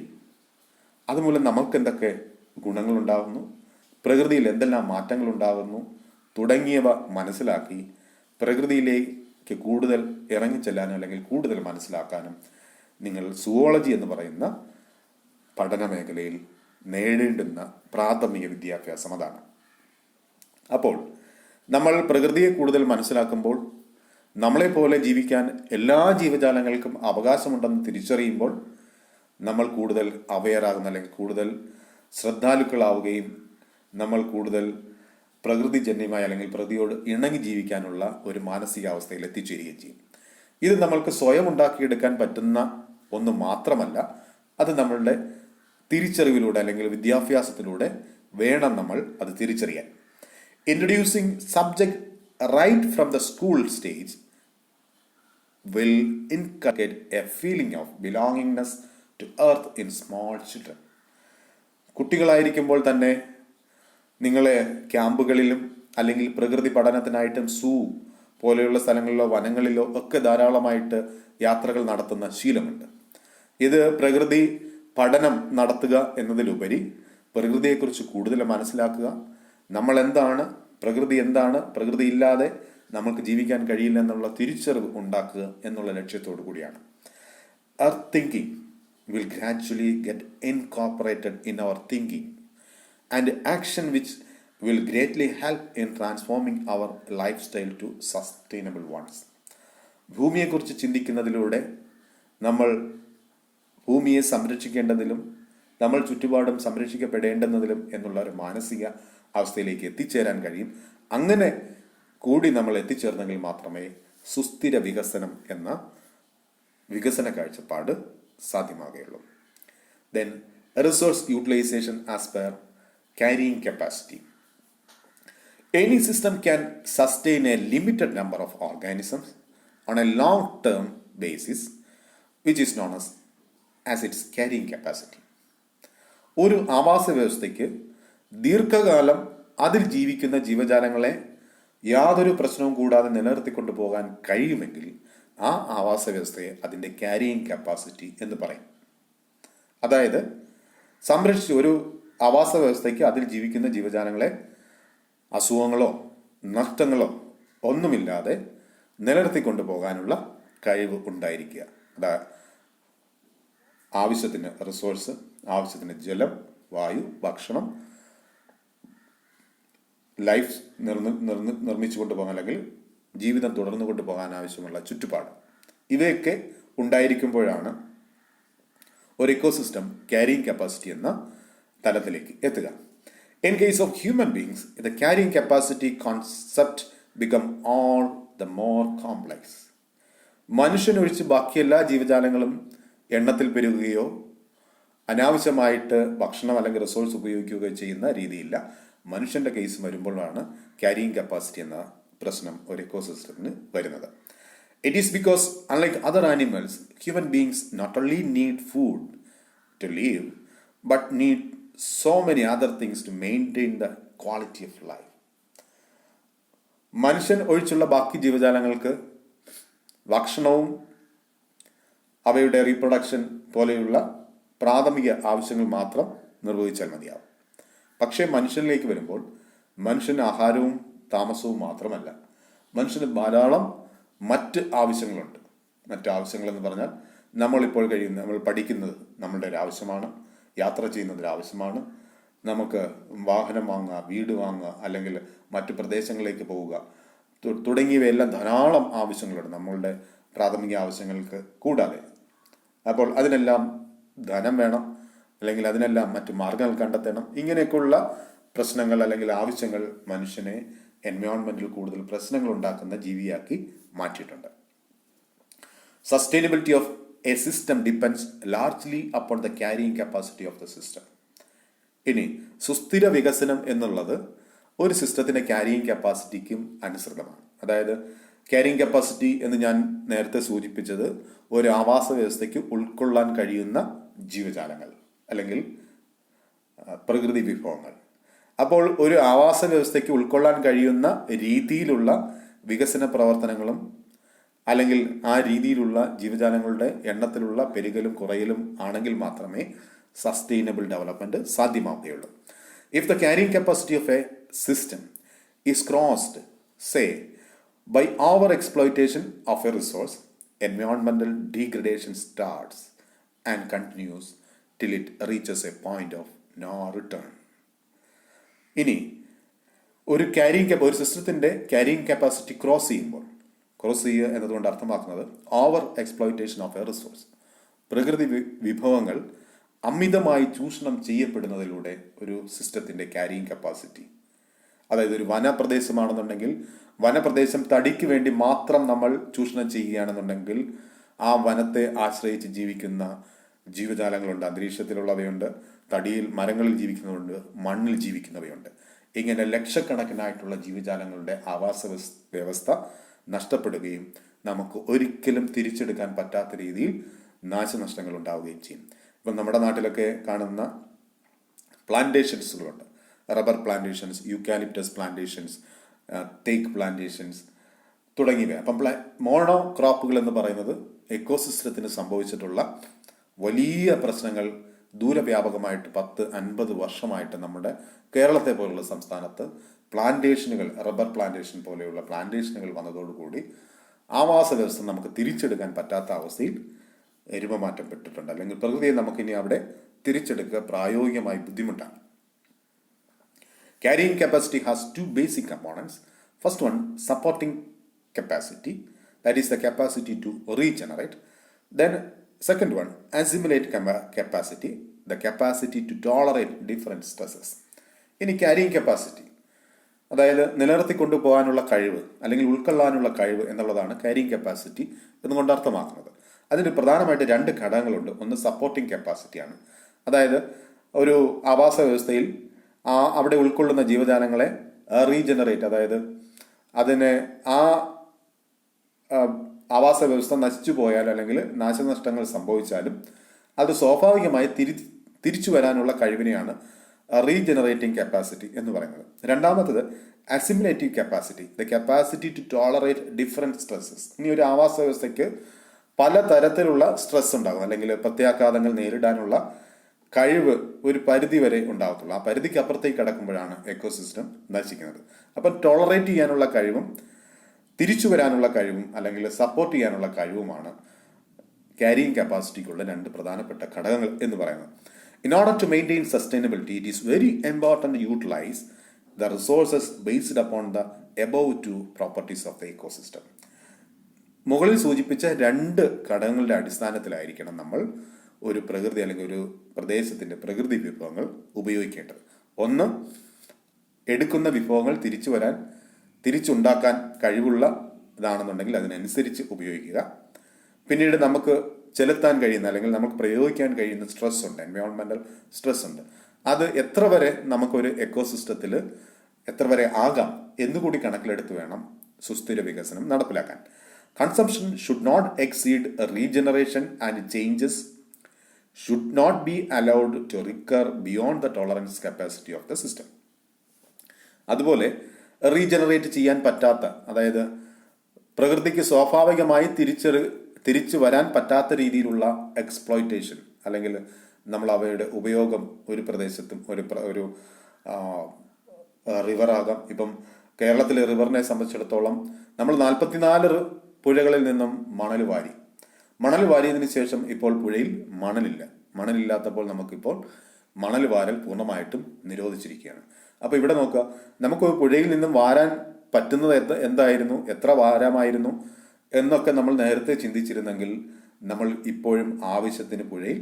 അതുമൂലം നമുക്ക് എന്തൊക്കെ ഗുണങ്ങളുണ്ടാകുന്നു, പ്രകൃതിയിൽ എന്തെല്ലാം മാറ്റങ്ങളുണ്ടാകുന്നു തുടങ്ങിയവ മനസ്സിലാക്കി പ്രകൃതിയിലേക്ക് കൂടുതൽ ഇറങ്ങിച്ചെല്ലാനും അല്ലെങ്കിൽ കൂടുതൽ മനസ്സിലാക്കാനും നിങ്ങൾ സുവോളജി എന്ന് പറയുന്ന പഠന മേഖലയിൽ നേടേണ്ടുന്ന പ്രാഥമിക വിദ്യാഭ്യാസം അതാണ്. അപ്പോൾ നമ്മൾ പ്രകൃതിയെ കൂടുതൽ മനസ്സിലാക്കുമ്പോൾ, നമ്മളെപ്പോലെ ജീവിക്കാൻ എല്ലാ ജീവജാലങ്ങൾക്കും അവകാശമുണ്ടെന്ന് തിരിച്ചറിയുമ്പോൾ നമ്മൾ കൂടുതൽ അവെയറാകുന്ന അല്ലെങ്കിൽ കൂടുതൽ ശ്രദ്ധാലുക്കളാവുകയും നമ്മൾ കൂടുതൽ പ്രകൃതിജന്യമായ അല്ലെങ്കിൽ പ്രകൃതിയോട് ഇണങ്ങി ജീവിക്കാനുള്ള ഒരു മാനസികാവസ്ഥയിൽ എത്തിച്ചേരുകയും ചെയ്യും. ഇത് നമ്മൾക്ക് സ്വയം ഉണ്ടാക്കിയെടുക്കാൻ പറ്റുന്ന ഒന്ന് മാത്രമല്ല, അത് നമ്മളുടെ തിരിച്ചറിവിലൂടെ അല്ലെങ്കിൽ വിദ്യാഭ്യാസത്തിലൂടെ വേണം നമ്മൾ അത് തിരിച്ചറിയാൻ. Introducing subject right from the school stage will inculcate a feeling of belongingness to earth in small children. കുട്ടികളായിരിക്കുമ്പോൾ തന്നെ നിങ്ങളെ ക്യാമ്പുകളിലും അല്ലെങ്കിൽ പ്രകൃതി പഠനത്തിനായിട്ടും സൂ പോലെയുള്ള സ്ഥലങ്ങളിലോ വനങ്ങളിലോ ഒക്കെ ധാരാളമായിട്ട് യാത്രകൾ നടത്തുന്ന ശീലമുണ്ട്. ഇത് പ്രകൃതി പഠനം നടത്തുക എന്നതിലുപരി പ്രകൃതിയെക്കുറിച്ച് കൂടുതൽ മനസ്സിലാക്കുക, നമ്മൾ എന്താണ്, പ്രകൃതി എന്താണ്, പ്രകൃതി ഇല്ലാതെ നമുക്ക് ജീവിക്കാൻ കഴിയില്ല എന്നുള്ള തിരിച്ചറിവ് ഉണ്ടാക്കുക എന്നുള്ള ലക്ഷ്യത്തോടു കൂടിയാണ്. Earth thinking will gradually get incorporated in our thinking and action which will greatly help in transforming our lifestyle to sustainable ones. ഭൂമിയെക്കുറിച്ച് ചിന്തിക്കുന്നതിലൂടെ നമ്മൾ ഭൂമിയെ സംരക്ഷിക്കേണ്ടതിലും നമ്മൾ ചുറ്റുപാടും സംരക്ഷിക്കപ്പെടേണ്ടുന്നതിലും എന്നുള്ള ഒരു മാനസിക അവസ്ഥയിലേക്ക് എത്തിച്ചേരാൻ കഴിയും. അങ്ങനെ കൂടി നമ്മൾ എത്തിച്ചേർന്നെങ്കിൽ മാത്രമേ സുസ്ഥിര വികസനം എന്ന വികസന കാഴ്ചപ്പാട് സാധ്യമാകുകയുള്ളൂ. Then resource utilisation as per carrying capacity. Any system can sustain a limited number of organisms on a long-term basis, which is known as its carrying capacity. ഒരു ആവാസ വ്യവസ്ഥയ്ക്ക് ദീർഘകാലം അതിൽ ജീവിക്കുന്ന ജീവജാലങ്ങളെ യാതൊരു പ്രശ്നവും കൂടാതെ നിലനിർത്തിക്കൊണ്ടു പോകാൻ കഴിയുമെങ്കിൽ ആ ആവാസ വ്യവസ്ഥയെ അതിൻ്റെ ക്യാരിയിങ് കപ്പാസിറ്റി എന്ന് പറയും. അതായത് സംരക്ഷിച്ച് ഒരു ആവാസ വ്യവസ്ഥയ്ക്ക് അതിൽ ജീവിക്കുന്ന ജീവജാലങ്ങളെ അസുഖങ്ങളോ നഷ്ടങ്ങളോ ഒന്നുമില്ലാതെ നിലനിർത്തിക്കൊണ്ടു പോകാനുള്ള കഴിവ് ഉണ്ടായിരിക്കുക. ആവശ്യത്തിന് റിസോഴ്സ്, ആവശ്യത്തിന് ജലം, വായു, ഭക്ഷണം, ലൈഫ് നിർമ്മിച്ചു കൊണ്ടുപോകാൻ അല്ലെങ്കിൽ ജീവിതം തുടർന്നു കൊണ്ടുപോകാൻ ആവശ്യമുള്ള ചുറ്റുപാട്, ഇവയൊക്കെ ഉണ്ടായിരിക്കുമ്പോഴാണ് ഒരു ഇക്കോസിസ്റ്റം ക്യാരിയിങ് കപ്പാസിറ്റി എന്ന തലത്തിലേക്ക് എത്തുക. In case of human beings, the carrying capacity concept become all the more complex. മനുഷ്യനൊഴിച്ച് ബാക്കി എല്ലാ ജീവജാലങ്ങളും എണ്ണത്തിൽ പെരുകുകയോ അനാവശ്യമായിട്ട് ഭക്ഷണം അല്ലെങ്കിൽ റിസോഴ്സ് ഉപയോഗിക്കുകയോ ചെയ്യുന്ന രീതിയില്ല. മനുഷ്യൻ്റെ കേസ് വരുമ്പോഴാണ് ക്യാരിയിങ് കപ്പാസിറ്റി എന്ന പ്രശ്നം ഒരു എക്കോസിസ്റ്റത്തിന് വരുന്നത്. It is because unlike other animals, human beings not only need food to live but need so many other things to maintain the quality of life. മനുഷ്യൻ ഒഴിച്ചുള്ള ബാക്കി ജീവജാലങ്ങൾക്ക് ഭക്ഷണവും അവയുടെ റീപ്രൊഡക്ഷൻ പോലെയുള്ള പ്രാഥമിക ആവശ്യങ്ങൾ മാത്രം നിർവഹിച്ചാൽ മതിയാവും. പക്ഷേ മനുഷ്യനിലേക്ക് വരുമ്പോൾ മനുഷ്യന് ആഹാരവും താമസവും മാത്രമല്ല, മനുഷ്യന് ധാരാളം മറ്റ് ആവശ്യങ്ങളുണ്ട്. മറ്റ് ആവശ്യങ്ങളെന്ന് പറഞ്ഞാൽ നമ്മൾ പഠിക്കുന്നത് നമ്മളുടെ ഒരു ആവശ്യമാണ്, യാത്ര ചെയ്യുന്നതിന് ആവശ്യമാണ്, നമുക്ക് വാഹനം വാങ്ങുക, വീട് വാങ്ങുക, അല്ലെങ്കിൽ മറ്റു പ്രദേശങ്ങളിലേക്ക് പോവുക തുടങ്ങിയവയെല്ലാം ധാരാളം ആവശ്യങ്ങളുണ്ട് നമ്മളുടെ പ്രാഥമിക ആവശ്യങ്ങൾക്ക് കൂടാതെ. അപ്പോൾ അതിനെല്ലാം ധനം വേണം, അല്ലെങ്കിൽ അതിനെല്ലാം മറ്റു മാർഗങ്ങൾ കണ്ടെത്തണം. ഇങ്ങനെയൊക്കെയുള്ള പ്രശ്നങ്ങൾ അല്ലെങ്കിൽ ആവശ്യങ്ങൾ മനുഷ്യനെ എൻവയോൺമെന്റിൽ കൂടുതൽ പ്രശ്നങ്ങൾ ഉണ്ടാക്കുന്ന ജീവിയാക്കി മാറ്റിയിട്ടുണ്ട്. Sustainability of a system depends largely upon the carrying capacity of the system. ഇനി സുസ്ഥിര വികസനം എന്നുള്ളത് ഒരു സിസ്റ്റത്തിൻ്റെ ക്യാരിയിങ് കപ്പാസിറ്റിക്കും അനുസൃതമാണ്. അതായത് ക്യാരിയിങ് കപ്പാസിറ്റി എന്ന് ഞാൻ നേരത്തെ സൂചിപ്പിച്ചത് ഒരു ആവാസ വ്യവസ്ഥയ്ക്ക് ഉൾക്കൊള്ളാൻ കഴിയുന്ന ജീവജാലങ്ങൾ അല്ലെങ്കിൽ പ്രകൃതി വിഭവങ്ങൾ. അപ്പോൾ ഒരു ആവാസ വ്യവസ്ഥയ്ക്ക് ഉൾക്കൊള്ളാൻ കഴിയുന്ന രീതിയിലുള്ള വികസന പ്രവർത്തനങ്ങളും അല്ലെങ്കിൽ ആ രീതിയിലുള്ള ജീവജാലങ്ങളുടെ എണ്ണത്തിലുള്ള പെരുകലും കുറയലും ആണെങ്കിൽ മാത്രമേ സസ്റ്റൈനബിൾ ഡെവലപ്മെന്റ് സാധ്യമാവുകയുള്ളൂ. If the carrying capacity of a system is crossed, say by over exploitation of a resource, എൻവയോൺമെന്റൽ degradation starts and continues till it reaches a point of no return. ഇനി ഒരു സിസ്റ്റത്തിന്റെ ക്യാരിയിങ് കപ്പാസിറ്റി ക്രോസ് ചെയ്യുക എന്നതുകൊണ്ട് അർത്ഥമാക്കുന്നത് over exploitation of a resource, പ്രകൃതി വിഭവങ്ങൾ അമിതമായി ചൂഷണം ചെയ്യപ്പെടുന്നതിലൂടെ ഒരു സിസ്റ്റത്തിൻ്റെ ക്യാരിയിങ് കപ്പാസിറ്റി, അതായത് ഒരു വനപ്രദേശമാണെന്നുണ്ടെങ്കിൽ വനപ്രദേശം തടിക്ക് വേണ്ടി മാത്രം നമ്മൾ ചൂഷണം ചെയ്യുകയാണെന്നുണ്ടെങ്കിൽ ആ വനത്തെ ആശ്രയിച്ച് ജീവിക്കുന്ന ജീവജാലങ്ങളുണ്ട്, അന്തരീക്ഷത്തിലുള്ളവയുണ്ട്, മരങ്ങളിൽ ജീവിക്കുന്നവയുണ്ട്, മണ്ണിൽ ജീവിക്കുന്നവയുണ്ട്. ഇങ്ങനെ ലക്ഷക്കണക്കിനായിട്ടുള്ള ജീവജാലങ്ങളുടെ ആവാസ വ്യവസ്ഥ നഷ്ടപ്പെടുകയും നമുക്ക് ഒരിക്കലും തിരിച്ചെടുക്കാൻ പറ്റാത്ത രീതിയിൽ നാശനഷ്ടങ്ങൾ ഉണ്ടാവുകയും ചെയ്യും. ഇപ്പം നമ്മുടെ നാട്ടിലൊക്കെ കാണുന്ന പ്ലാന്റേഷൻസുകളുണ്ട്, റബ്ബർ പ്ലാന്റേഷൻസ്, യൂക്കാലിപ്റ്റസ് പ്ലാന്റേഷൻസ്, തേക്ക് പ്ലാന്റേഷൻസ് തുടങ്ങിയവ. അപ്പം മോണോ ക്രോപ്പുകൾ എന്ന് പറയുന്നത് എക്കോസിസ്റ്റത്തിന് സംഭവിച്ചിട്ടുള്ള വലിയ പ്രശ്നങ്ങൾ ദൂരവ്യാപകമായിട്ട് 10-50 വർഷമായിട്ട് നമ്മുടെ കേരളത്തെ പോലുള്ള സംസ്ഥാനത്ത് പ്ലാന്റേഷനുകൾ, റബ്ബർ പ്ലാന്റേഷൻ പോലെയുള്ള പ്ലാന്റേഷനുകൾ വന്നതോടുകൂടി ആവാസ വ്യവസ്ഥ നമുക്ക് തിരിച്ചെടുക്കാൻ പറ്റാത്ത അവസ്ഥയിൽ രൂപമാറ്റപ്പെട്ടിട്ടുണ്ട്. അല്ലെങ്കിൽ പ്രകൃതിയെ നമുക്കിനി അവിടെ തിരിച്ചെടുക്കുക പ്രായോഗികമായി ബുദ്ധിമുട്ടാണ്. Carrying capacity has 2 basic components. First one, supporting capacity, that is the capacity to regenerate. Then second one, assimilate capacity, the capacity to tolerate different stresses. ഇനി ക്യാരിയിങ് കപ്പാസിറ്റി, അതായത് നിലനിർത്തിക്കൊണ്ടു പോകാനുള്ള കഴിവ് അല്ലെങ്കിൽ ഉൾക്കൊള്ളാനുള്ള കഴിവ് എന്നുള്ളതാണ് ക്യാരിയിങ് കപ്പാസിറ്റി എന്നുകൊണ്ട് അർത്ഥമാക്കുന്നത്. അതിന് പ്രധാനമായിട്ട് 2 ഘടകങ്ങളുണ്ട്. ഒന്ന് സപ്പോർട്ടിംഗ് കപ്പാസിറ്റിയാണ്, അതായത് ഒരു ആവാസ വ്യവസ്ഥയിൽ അവിടെ ഉൾക്കൊള്ളുന്ന ജീവജാലങ്ങളെ റീജനറേറ്റ്, അതായത് അതിനെ ആവാസ വ്യവസ്ഥ നശിച്ചു പോയാൽ അല്ലെങ്കിൽ നാശനഷ്ടങ്ങൾ സംഭവിച്ചാലും അത് സ്വാഭാവികമായി തിരിച്ചു വരാനുള്ള കഴിവിനെയാണ് റീജനറേറ്റിംഗ് കപ്പാസിറ്റി എന്ന് പറയുന്നത്. രണ്ടാമത്തത് assimilative capacity, the capacity to tolerate different stresses. ഇനി ഒരു ആവാസ വ്യവസ്ഥയ്ക്ക് പല തരത്തിലുള്ള സ്ട്രെസ് ഉണ്ടാകും അല്ലെങ്കിൽ പ്രത്യാഘാതങ്ങൾ നേരിടാനുള്ള കഴിവ് ഒരു പരിധി വരെ ഉണ്ടാകത്തുള്ളൂ. ആ പരിധിക്ക് അപ്പുറത്തേക്ക് കടക്കുമ്പോഴാണ് എക്കോസിസ്റ്റം നശിക്കുന്നത്. അപ്പം ടോളറേറ്റ് ചെയ്യാനുള്ള കഴിവും തിരിച്ചു വരാനുള്ള കഴിവും അല്ലെങ്കിൽ സപ്പോർട്ട് ചെയ്യാനുള്ള കഴിവുമാണ് ക്യാരിയിങ് കപ്പാസിറ്റിക്കുള്ള 2 പ്രധാനപ്പെട്ട ഘടകങ്ങൾ എന്ന് പറയുന്നത്. In order to maintain sustainability, it is very important to utilize the resources based upon the above 2 properties of the ecosystem. മുകളിൽ സൂചിപ്പിച്ച 2 ഘടകങ്ങളുടെ അടിസ്ഥാനത്തിലായിരിക്കണം നമ്മൾ ഒരു പ്രകൃതി അല്ലെങ്കിൽ ഒരു പ്രദേശത്തിൻ്റെ പ്രകൃതി വിഭവങ്ങൾ ഉപയോഗിക്കേണ്ടത്. ഒന്ന്, എടുക്കുന്ന വിഭവങ്ങൾ തിരിച്ചുണ്ടാക്കാൻ കഴിവുള്ളതാണെന്നുണ്ടെങ്കിൽ അതിനനുസരിച്ച് ഉപയോഗിക്കുക. പിന്നീട് നമുക്ക് ചെലുത്താൻ കഴിയുന്ന അല്ലെങ്കിൽ നമുക്ക് പ്രയോഗിക്കാൻ കഴിയുന്ന സ്ട്രെസ് ഉണ്ട്, എൻവയോൺമെന്റൽ സ്ട്രെസ് ഉണ്ട്. അത് എത്ര വരെ നമുക്കൊരു എക്കോസിസ്റ്റത്തിൽ എത്ര വരെ ആകാം എന്നുകൂടി കണക്കിലെടുത്ത് വേണം സുസ്ഥിര വികസനം നടപ്പിലാക്കാൻ. Consumption should not exceed regeneration and changes should not be allowed to recur beyond the tolerance capacity of the system. അതുപോലെ റീജനറേറ്റ് ചെയ്യാൻ പറ്റാത്ത, അതായത് പ്രകൃതിക്ക് സ്വാഭാവികമായി തിരിച്ചു വരാൻ പറ്റാത്ത രീതിയിലുള്ള എക്സ്പ്ലോയിറ്റേഷൻ അല്ലെങ്കിൽ നമ്മൾ അവയുടെ ഉപയോഗം ഒരു പ്രദേശത്തും ഒരു റിവറാകാം. ഇപ്പം കേരളത്തിലെ റിവറിനെ സംബന്ധിച്ചിടത്തോളം നമ്മൾ 44 പുഴകളിൽ നിന്നും മണൽ വാരിയതിന് ശേഷം ഇപ്പോൾ പുഴയിൽ മണലില്ലാത്തപ്പോൾ നമുക്കിപ്പോൾ മണൽ വാരൽ പൂർണ്ണമായിട്ടും നിരോധിച്ചിരിക്കുകയാണ്. അപ്പോൾ ഇവിടെ നോക്കുക, നമുക്ക് പുഴയിൽ നിന്നും വാരാൻ പറ്റുന്നത് എന്തായിരുന്നു, എത്ര വാരാമായിരുന്നു എന്നൊക്കെ നമ്മൾ നേരത്തെ ചിന്തിച്ചിരുന്നെങ്കിൽ നമ്മൾ ഇപ്പോഴും ആവശ്യത്തിന് പുഴയിൽ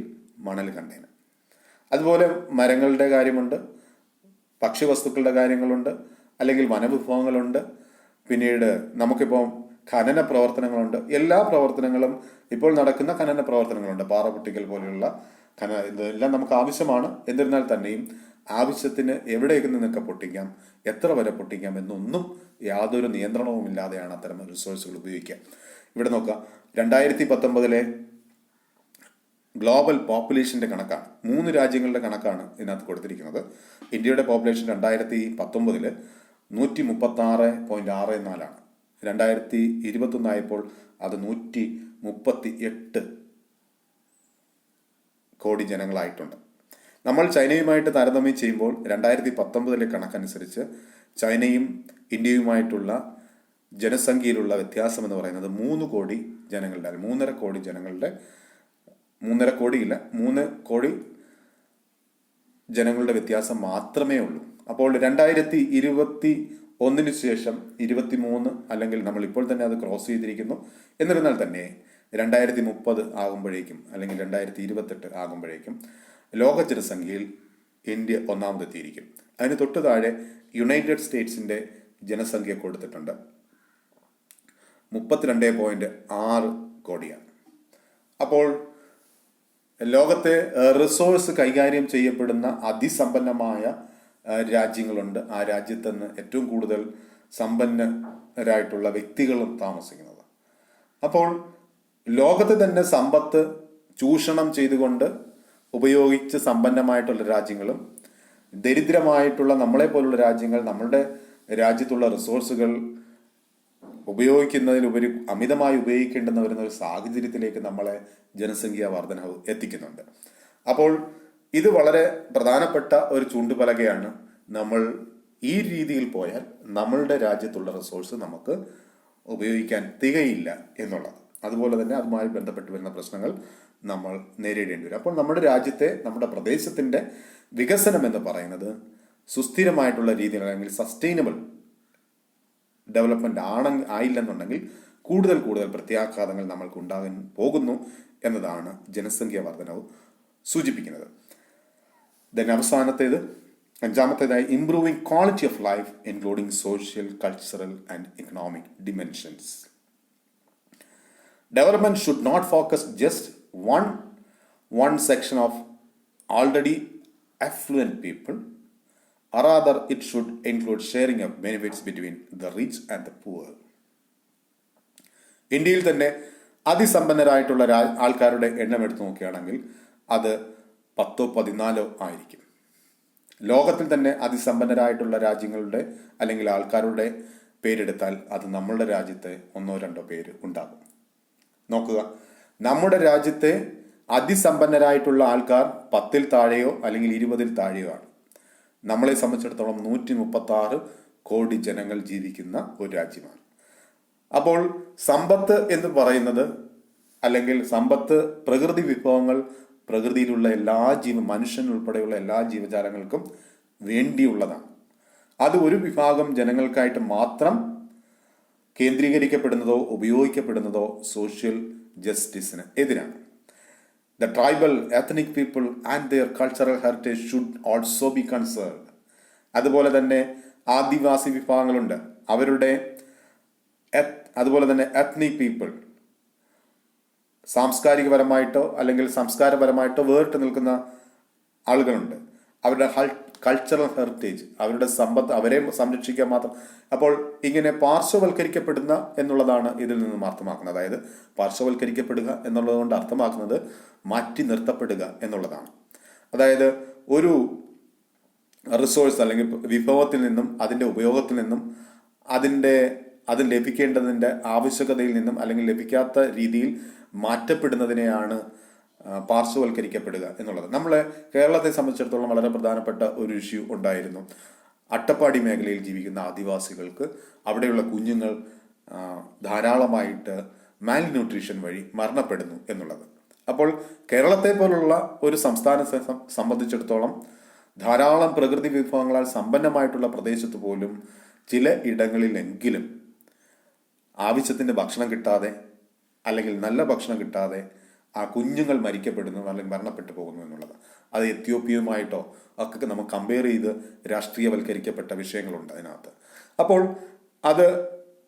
മണൽ കണ്ടേനെ. അതുപോലെ മരങ്ങളുടെ കാര്യമുണ്ട്, ഭക്ഷ്യവസ്തുക്കളുടെ കാര്യങ്ങളുണ്ട്, അല്ലെങ്കിൽ വനവിഭവങ്ങളുണ്ട്. പിന്നീട് നമുക്കിപ്പോൾ ഖനന പ്രവർത്തനങ്ങളുണ്ട്. എല്ലാ പ്രവർത്തനങ്ങളും ഇപ്പോൾ നടക്കുന്ന ഖനന പ്രവർത്തനങ്ങളുണ്ട്. പാറ പൊട്ടിക്കൽ പോലെയുള്ള ഇതെല്ലാം നമുക്ക് ആവശ്യമാണ്. എന്നിരുന്നാൽ തന്നെയും ആവശ്യത്തിന് എവിടെയൊക്കെ നിന്നൊക്കെ പൊട്ടിക്കാം, എത്ര വരെ പൊട്ടിക്കാം എന്നൊന്നും യാതൊരു നിയന്ത്രണവും ഇല്ലാതെയാണ് അത്തരം റിസോഴ്സുകൾ ഉപയോഗിക്കുക. ഇവിടെ നോക്കുക, 2019 ഗ്ലോബൽ പോപ്പുലേഷന്റെ കണക്കാണ്. 3 രാജ്യങ്ങളുടെ കണക്കാണ് ഇതിനകത്ത് കൊടുത്തിരിക്കുന്നത്. ഇന്ത്യയുടെ പോപ്പുലേഷൻ 2019 136.64 2021 ആയപ്പോൾ അത് 138 കോടി ജനങ്ങളായിട്ടുണ്ട്. നമ്മൾ ചൈനയുമായിട്ട് താരതമ്യം ചെയ്യുമ്പോൾ 2019 കണക്കനുസരിച്ച് ചൈനയും ഇന്ത്യയുമായിട്ടുള്ള ജനസംഖ്യയിലുള്ള വ്യത്യാസം എന്ന് പറയുന്നത് 3 കോടി ജനങ്ങളുടെ, 3.5 കോടി ജനങ്ങളുടെ, 3.5 കോടിയില്ല 3 കോടി ജനങ്ങളുടെ വ്യത്യാസം മാത്രമേ ഉള്ളൂ. അപ്പോൾ 2021 ശേഷം 23 അല്ലെങ്കിൽ നമ്മൾ ഇപ്പോൾ തന്നെ അത് ക്രോസ് ചെയ്തിരിക്കുന്നു. എന്നിരുന്നാൽ തന്നെ 2030 ആകുമ്പോഴേക്കും അല്ലെങ്കിൽ 2028 ആകുമ്പോഴേക്കും ലോക ജനസംഖ്യയിൽ ഇന്ത്യ ഒന്നാമതെത്തിയിരിക്കും. അതിന് തൊട്ട് താഴെ യുണൈറ്റഡ് സ്റ്റേറ്റ്സിന്റെ ജനസംഖ്യ കൊടുത്തിട്ടുണ്ട്, 32.6 കോടിയാണ്. അപ്പോൾ ലോകത്തെ റിസോഴ്സ് കൈകാര്യം ചെയ്യപ്പെടുന്ന അതിസമ്പന്നമായ രാജ്യങ്ങളുണ്ട്. ആ രാജ്യത്ത് നിന്ന് ഏറ്റവും കൂടുതൽ സമ്പന്നരായിട്ടുള്ള വ്യക്തികളും താമസിക്കുന്നത്. അപ്പോൾ ലോകത്തെ തന്നെ സമ്പത്ത് ചൂഷണം ചെയ്തുകൊണ്ട് ഉപയോഗിച്ച് സമ്പന്നമായിട്ടുള്ള രാജ്യങ്ങളും ദരിദ്രമായിട്ടുള്ള നമ്മളെ പോലുള്ള രാജ്യങ്ങൾ നമ്മളുടെ രാജ്യത്തുള്ള റിസോഴ്സുകൾ ഉപയോഗിക്കുന്നതിലുപരി അമിതമായി ഉപയോഗിക്കേണ്ടെന്ന് വരുന്ന ഒരു സാഹചര്യത്തിലേക്ക് നമ്മളെ ജനസംഖ്യാ വർധനവ് എത്തിക്കുന്നുണ്ട്. അപ്പോൾ ഇത് വളരെ പ്രധാനപ്പെട്ട ഒരു ചൂണ്ടുപലകയാണ്. നമ്മൾ ഈ രീതിയിൽ പോയാൽ നമ്മളുടെ രാജ്യത്തുള്ള റിസോഴ്സ് നമുക്ക് ഉപയോഗിക്കാൻ തികയില്ല എന്നുള്ളത്. അതുപോലെ തന്നെ അതുമായി ബന്ധപ്പെട്ട് വരുന്ന പ്രശ്നങ്ങൾ നമ്മൾ നേരിടേണ്ടി വരും. അപ്പോൾ നമ്മുടെ രാജ്യത്തെ, നമ്മുടെ പ്രദേശത്തിന്റെ വികസനം എന്ന് പറയുന്നത് സുസ്ഥിരമായിട്ടുള്ള രീതിയിൽ അല്ലെങ്കിൽ സസ്റ്റൈനബിൾ ഡെവലപ്മെന്റ് ആയില്ലെന്നുണ്ടെങ്കിൽ കൂടുതൽ പ്രത്യാഘാതങ്ങൾ നമ്മൾക്ക് ഉണ്ടാകാൻ പോകുന്നു എന്നതാണ് ജനസംഖ്യാ വർധനവ് സൂചിപ്പിക്കുന്നത്. അവസാനത്തേത്, 5-ാമത്തേതായി improving quality of life including social, cultural and economic dimensions. Development should not focus just one section of already affluent people, or rather it should include sharing of benefits between the rich and the poor. ഇന്ത്യയിൽ തന്നെ അതിസമ്പന്നരായിട്ടുള്ള ആൾക്കാരുടെ എണ്ണം എടുത്തു നോക്കുകയാണെങ്കിൽ അത് 10-14 ആയിരിക്കും. ലോകത്തിൽ തന്നെ അതിസമ്പന്നരായിട്ടുള്ള രാജ്യങ്ങളുടെ അല്ലെങ്കിൽ ആൾക്കാരുടെ പേരെടുത്താൽ അത് നമ്മളുടെ രാജ്യത്തെ 1-2 പേര് ഉണ്ടാകും. നോക്കുക, നമ്മുടെ രാജ്യത്തെ അതിസമ്പന്നരായിട്ടുള്ള ആൾക്കാർ 10-ൽ താഴെയോ അല്ലെങ്കിൽ 20-ൽ താഴെയോ ആണ്. നമ്മളെ സംബന്ധിച്ചിടത്തോളം 136 കോടി ജനങ്ങൾ ജീവിക്കുന്ന ഒരു രാജ്യമാണ്. അപ്പോൾ സമ്പത്ത് എന്ന് പറയുന്നത്, അല്ലെങ്കിൽ സമ്പത്ത്, പ്രകൃതി വിഭവങ്ങൾ, പ്രകൃതിയിലുള്ള എല്ലാ മനുഷ്യൻ ഉൾപ്പെടെയുള്ള എല്ലാ ജീവജാലങ്ങൾക്കും വേണ്ടിയുള്ളതാണ്. അത് ഒരു വിഭാഗം ജനങ്ങൾക്കായിട്ട് മാത്രം കേന്ദ്രീകരിക്കപ്പെടുന്നതോ ഉപയോഗിക്കപ്പെടുന്നതോ സോഷ്യൽ ജസ്റ്റിസിന് എതിരാണ്. The tribal, ethnic people and their cultural heritage should also be concerned. അതുപോലെ തന്നെ ആദിവാസി വിഭാഗങ്ങളുണ്ട്, അവരുടെ അതുപോലെ തന്നെ എത്നിക് പീപ്പിൾ, സാംസ്കാരികപരമായിട്ടോ അല്ലെങ്കിൽ സംസ്കാരപരമായിട്ടോ വേറിട്ട് നിൽക്കുന്ന ആളുകളുണ്ട്. അവരുടെ കൾച്ചറൽ ഹെറിറ്റേജ്, അവരുടെ സമ്പത്ത്, അവരെ സംരക്ഷിക്കാൻ മാത്രം. അപ്പോൾ ഇങ്ങനെ പാർശ്വവൽക്കരിക്കപ്പെടുന്ന എന്നുള്ളതാണ് ഇതിൽ നിന്നും അർത്ഥമാക്കുന്നത്. അതായത് പാർശ്വവൽക്കരിക്കപ്പെടുക എന്നുള്ളത് കൊണ്ട് അർത്ഥമാക്കുന്നത് മാറ്റി നിർത്തപ്പെടുക എന്നുള്ളതാണ്. അതായത് ഒരു റിസോഴ്സ് അല്ലെങ്കിൽ വിഭവത്തിൽ നിന്നും അതിൻ്റെ ഉപയോഗത്തിൽ നിന്നും അത് ലഭിക്കേണ്ടതിൻ്റെ ആവശ്യകതയിൽ നിന്നും അല്ലെങ്കിൽ ലഭിക്കാത്ത രീതിയിൽ മാറ്റപ്പെടുന്നതിനെയാണ് പാർശ്വവൽക്കരിക്കപ്പെടുക എന്നുള്ളത്. നമ്മളെ കേരളത്തെ സംബന്ധിച്ചിടത്തോളം വളരെ പ്രധാനപ്പെട്ട ഒരു ഇഷ്യൂ ഉണ്ടായിരുന്നു. അട്ടപ്പാടി മേഖലയിൽ ജീവിക്കുന്ന ആദിവാസികൾക്ക് അവിടെയുള്ള കുഞ്ഞുങ്ങൾ ധാരാളമായിട്ട് മാൽന്യൂട്രീഷൻ വഴി മരണപ്പെടുന്നു എന്നുള്ളത്. അപ്പോൾ കേരളത്തെ പോലുള്ള ഒരു സംസ്ഥാനത്തെ സംബന്ധിച്ചിടത്തോളം ധാരാളം പ്രകൃതി വിഭവങ്ങളാൽ സമ്പന്നമായിട്ടുള്ള പ്രദേശത്ത് പോലും ചില ഇടങ്ങളിലെങ്കിലും ആവശ്യത്തിന് ഭക്ഷണം കിട്ടാതെ അല്ലെങ്കിൽ നല്ല ഭക്ഷണം കിട്ടാതെ ആ കുഞ്ഞുങ്ങൾ മരിക്കപ്പെടുന്നു അല്ലെങ്കിൽ മരണപ്പെട്ടു പോകുന്നു എന്നുള്ളത്. അത് എത്യോപ്യയുമായിട്ടോ ഒക്കെ നമുക്ക് കമ്പയർ ചെയ്ത് രാഷ്ട്രീയവൽക്കരിക്കപ്പെട്ട വിഷയങ്ങളുണ്ട് അതിനകത്ത്. അപ്പോൾ അത്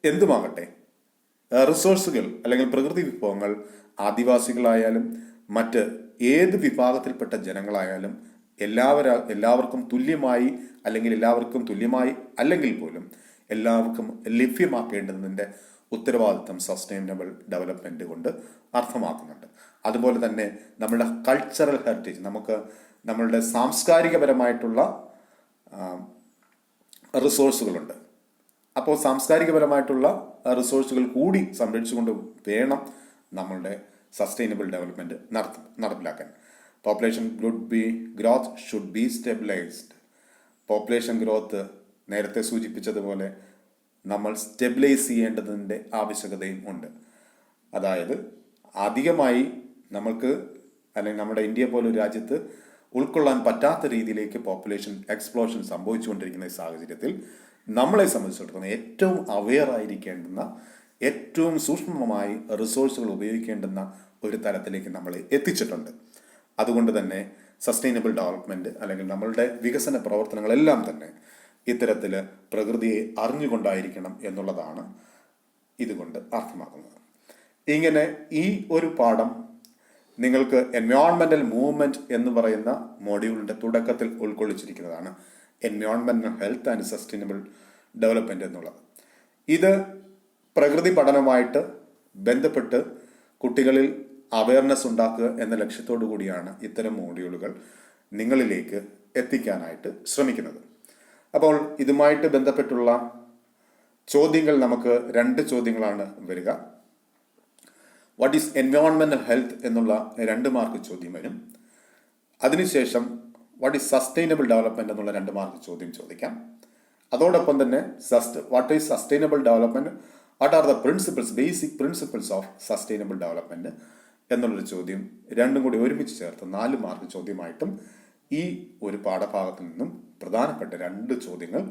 എന്തുമാകട്ടെ, റിസോഴ്സുകൾ അല്ലെങ്കിൽ പ്രകൃതി വിഭവങ്ങൾ ആദിവാസികളായാലും മറ്റ് ഏത് വിഭാഗത്തിൽപ്പെട്ട ജനങ്ങളായാലും എല്ലാവർക്കും തുല്യമായി അല്ലെങ്കിൽ പോലും എല്ലാവർക്കും ലഭ്യമാക്കേണ്ടതിൻ്റെ ഉത്തരവാദിത്തം സസ്റ്റൈനബിൾ ഡെവലപ്മെന്റ് കൊണ്ട് അർത്ഥമാക്കുന്നുണ്ട്. അതുപോലെ തന്നെ നമ്മളുടെ കൾച്ചറൽ ഹെറിറ്റേജ്, നമ്മളുടെ സാംസ്കാരികപരമായിട്ടുള്ള റിസോഴ്സുകളുണ്ട്. അപ്പോൾ സാംസ്കാരികപരമായിട്ടുള്ള റിസോഴ്സുകൾ കൂടി സംരക്ഷിച്ചുകൊണ്ട് വേണം നമ്മളുടെ സസ്റ്റൈനബിൾ ഡെവലപ്മെന്റ് നടപ്പിലാക്കാൻ. Population growth should be stabilised. Population growth നേരത്തെ സൂചിപ്പിച്ചതുപോലെ നമ്മൾ സ്റ്റെബിലൈസ് ചെയ്യേണ്ടതിൻ്റെ ആവശ്യകതയും ഉണ്ട്. അതായത് അധികമായി നമുക്ക് അല്ലെങ്കിൽ നമ്മുടെ ഇന്ത്യ പോലൊരു രാജ്യത്ത് ഉൾക്കൊള്ളാൻ പറ്റാത്ത രീതിയിലേക്ക് പോപ്പുലേഷൻ എക്സ്പ്ലോഷൻ സംഭവിച്ചുകൊണ്ടിരിക്കുന്ന ഈ സാഹചര്യത്തിൽ നമ്മളെ സംബന്ധിച്ചിടത്തോളം ഏറ്റവും അവെയർ ആയിരിക്കേണ്ടുന്ന, ഏറ്റവും സൂക്ഷ്മമായി റിസോഴ്സുകൾ ഉപയോഗിക്കേണ്ടുന്ന ഒരു തലത്തിലേക്ക് നമ്മളെ എത്തിച്ചിട്ടുണ്ട്. അതുകൊണ്ട് തന്നെ സസ്റ്റൈനബിൾ ഡെവലപ്മെന്റ് അല്ലെങ്കിൽ നമ്മളുടെ വികസന പ്രവർത്തനങ്ങളെല്ലാം തന്നെ ഇത്തരത്തിൽ പ്രകൃതിയെ അറിഞ്ഞുകൊണ്ടായിരിക്കണം എന്നുള്ളതാണ് ഇതുകൊണ്ട് അർത്ഥമാക്കുന്നത്. ഇങ്ങനെ ഈ ഒരു പാഠം നിങ്ങൾക്ക് എൻവയോൺമെന്റൽ മൂവ്മെന്റ് എന്ന് പറയുന്ന മോഡ്യൂളിന്റെ തുടക്കത്തിൽ ഉൾക്കൊള്ളിച്ചിരിക്കുന്നതാണ്. എൻവയോൺമെന്റൽ ഹെൽത്ത് ആൻഡ് സസ്റ്റൈനബിൾ ഡെവലപ്മെന്റ് എന്നുള്ളത്. ഇത് പ്രകൃതി പഠനവുമായിട്ട് ബന്ധപ്പെട്ട് കുട്ടികളിൽ അവയർനെസ് ഉണ്ടാക്കുക എന്ന ലക്ഷ്യത്തോടു കൂടിയാണ് ഇത്തരം മോഡ്യൂളുകൾ നിങ്ങളിലേക്ക് എത്തിക്കാനായിട്ട് ശ്രമിക്കുന്നത്. അപ്പോൾ ഇതുമായിട്ട് ബന്ധപ്പെട്ടുള്ള ചോദ്യങ്ങൾ നമുക്ക് 2 ചോദ്യങ്ങളാണ് വരിക. വാട്ട് ഈസ് എൻവയോൺമെന്റൽ ഹെൽത്ത് എന്നുള്ള 2 മാർക്ക് ചോദ്യം വരും. അതിനുശേഷം വാട്ട് ഈസ് സസ്റ്റൈനബിൾ ഡെവലപ്മെന്റ് എന്നുള്ള 2 മാർക്ക് ചോദ്യം ചോദിക്കാം. അതോടൊപ്പം തന്നെ what is sustainable development, what are the basic principles of sustainable development എന്നുള്ളൊരു ചോദ്യം രണ്ടും കൂടി ഒരുമിച്ച് ചേർത്ത് 4 മാർക്ക് ചോദ്യമായിട്ടും ഈ ഒരു പാഠഭാഗത്തിൽ നിന്നും പ്രധാനപ്പെട്ട 2 ചോദ്യങ്ങൾ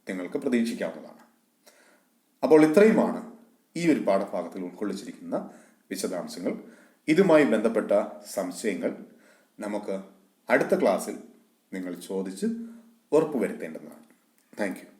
നിങ്ങൾക്ക് പ്രതീക്ഷിക്കാവുന്നതാണ്. അപ്പോൾ ഇത്രയുമാണ് ഈ ഒരു പാഠഭാഗത്തിൽ ഉൾക്കൊള്ളിച്ചിരിക്കുന്ന വിശദാംശങ്ങൾ. ഇതുമായി ബന്ധപ്പെട്ട സംശയങ്ങൾ നമുക്ക് അടുത്ത ക്ലാസ്സിൽ നിങ്ങൾ ചോദിച്ച് ഉറപ്പുവരുത്തേണ്ടതാണ്. Thank you.